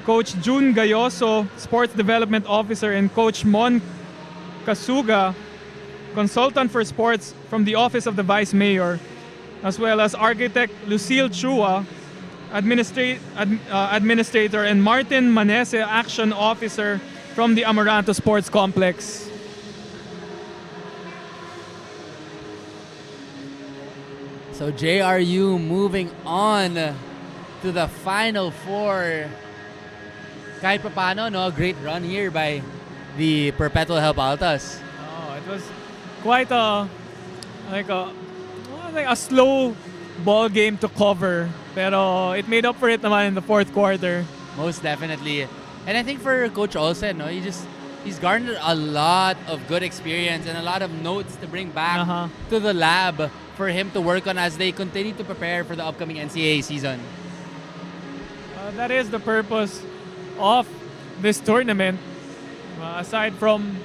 Coach June Gayoso, Sports Development Officer, and Coach Mon Kasuga, Consultant for Sports from the Office of the Vice Mayor, as well as Architect Lucille Chua, Administrator, and Martin Manese, Action Officer from the Amaranto Sports Complex. So JRU moving on to the Final Four. Kahit papano, no, great run here by the Perpetual Help Altas. Oh, it was quite a slow ball game to cover, pero it made up for it naman in the fourth quarter. Most definitely. And I think for Coach Olsen, no, he's garnered a lot of good experience and a lot of notes to bring back to the lab for him to work on as they continue to prepare for the upcoming NCAA season. That is the purpose of this tournament. Aside from,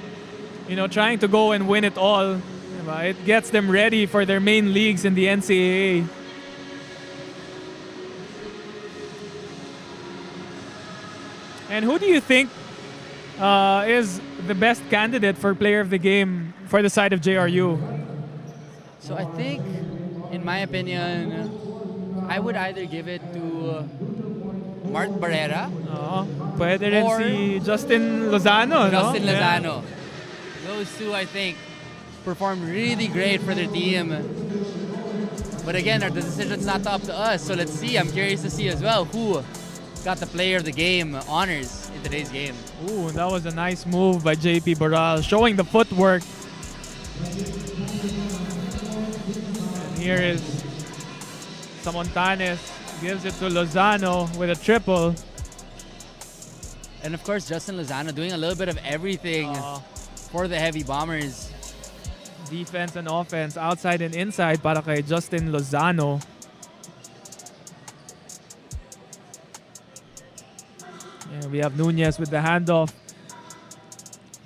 you know, trying to go and win it all, it gets them ready for their main leagues in the NCAA. And who do you think is the best candidate for player of the game for the side of JRU? So I think, in my opinion, I would either give it to Mark Barrera. Pwede rin Or si Justin Lozano, Justin no? Lozano. Those two, I think, performed really great for their team. But again, the decision's not up to us, so let's see. I'm curious to see as well who got the player of the game honors in today's game. Ooh, that was a nice move by JP Boral, showing the footwork. And here is Samontanes, gives it to Lozano with a triple. And of course, Justin Lozano doing a little bit of everything for the Heavy Bombers. Defense and offense, outside and inside para kay Justin Lozano. Yeah, we have Nunez with the handoff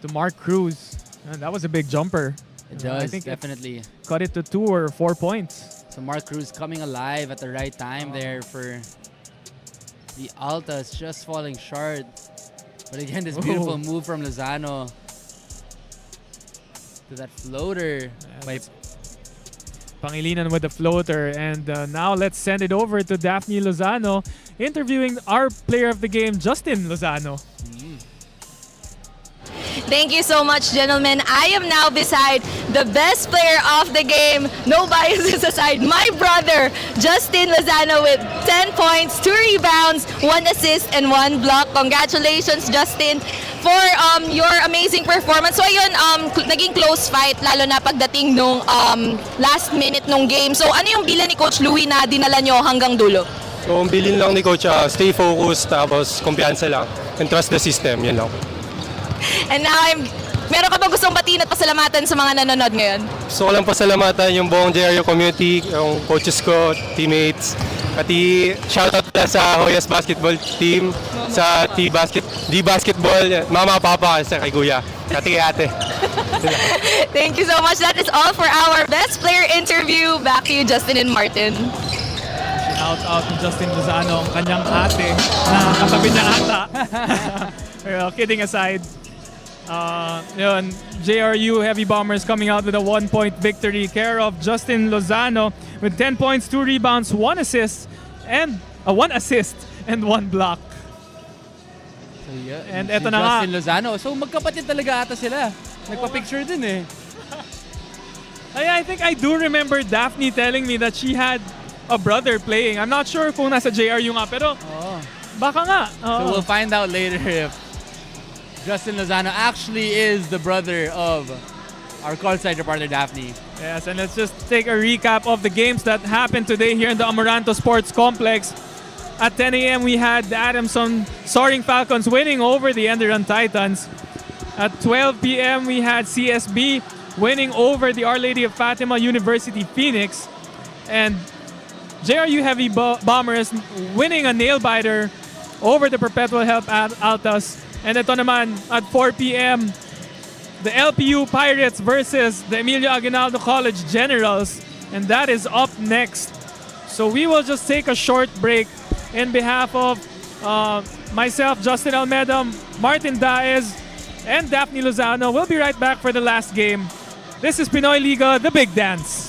to Mark Cruz. And that was a big jumper. It does, I think definitely. Cut it to 2 or 4 points. So Mark Cruz coming alive at the right time there for the Altas, just falling short. But again, this beautiful move from Lozano to that floater by Pangilinan with the floater. And now let's send it over to Daphne Lozano, interviewing our player of the game, Justin Lozano. Thank you so much, gentlemen. I am now beside the best player of the game. No biases aside. My brother, Justin Lozano, with 10 points, 2 rebounds, 1 assist, and 1 block. Congratulations, Justin, for your amazing performance. So ayun, naging close fight, lalo na pagdating nung last minute nung game. So ano yung bilan ni Coach Louie na dinala nyo hanggang dulo? So, ang bilin lang ni Coach, stay focused, tapos kumpiyansa lang, and trust the system, yan lang. And now, meron ka ba gustong batiin at pasalamatan sa mga nanonood ngayon? Gusto ko lang pasalamatan yung buong JRU community, yung coaches ko, teammates, pati shoutout pala sa Hoyas basketball team, sa D-basketball, mama, papa, sa kay Kuya, ate kay ate. Thank you so much. That is all for our best player interview. Back to you, Justin and Martin. Out ni Justin Lozano, ang kanyang ate na katabi niya ata. Pero kidding aside, yun, JRU Heavy Bombers coming out with a 1-point victory, care of Justin Lozano with 10 points, 2 rebounds, 1 assist, and 1 block. So, yeah, And si eto na nga. Justin Lozano. So magkapatid talaga ata sila. Nagpa-picture din eh. I think I do remember Daphne telling me that she had a brother playing. I'm not sure kung nasa JRU nga, pero baka nga. So we'll find out later if Justin Lozano actually is the brother of our courtside reporter Daphne. Yes, and let's just take a recap of the games that happened today here in the Amaranto Sports Complex. At 10 a.m., we had the Adamson Soaring Falcons winning over the Enderun Titans. At 12 p.m., we had CSB winning over the Our Lady of Fatima University Phoenix. And JRU Heavy Bombers winning a nail-biter over the Perpetual Help Altas. And ito naman, at 4 p.m., the LPU Pirates versus the Emilio Aguinaldo College Generals. And that is up next. So we will just take a short break. In behalf of myself, Justin Almeida, Martin Daez, and Daphne Lozano, we'll be right back for the last game. This is Pinoy Liga, the Big Dance.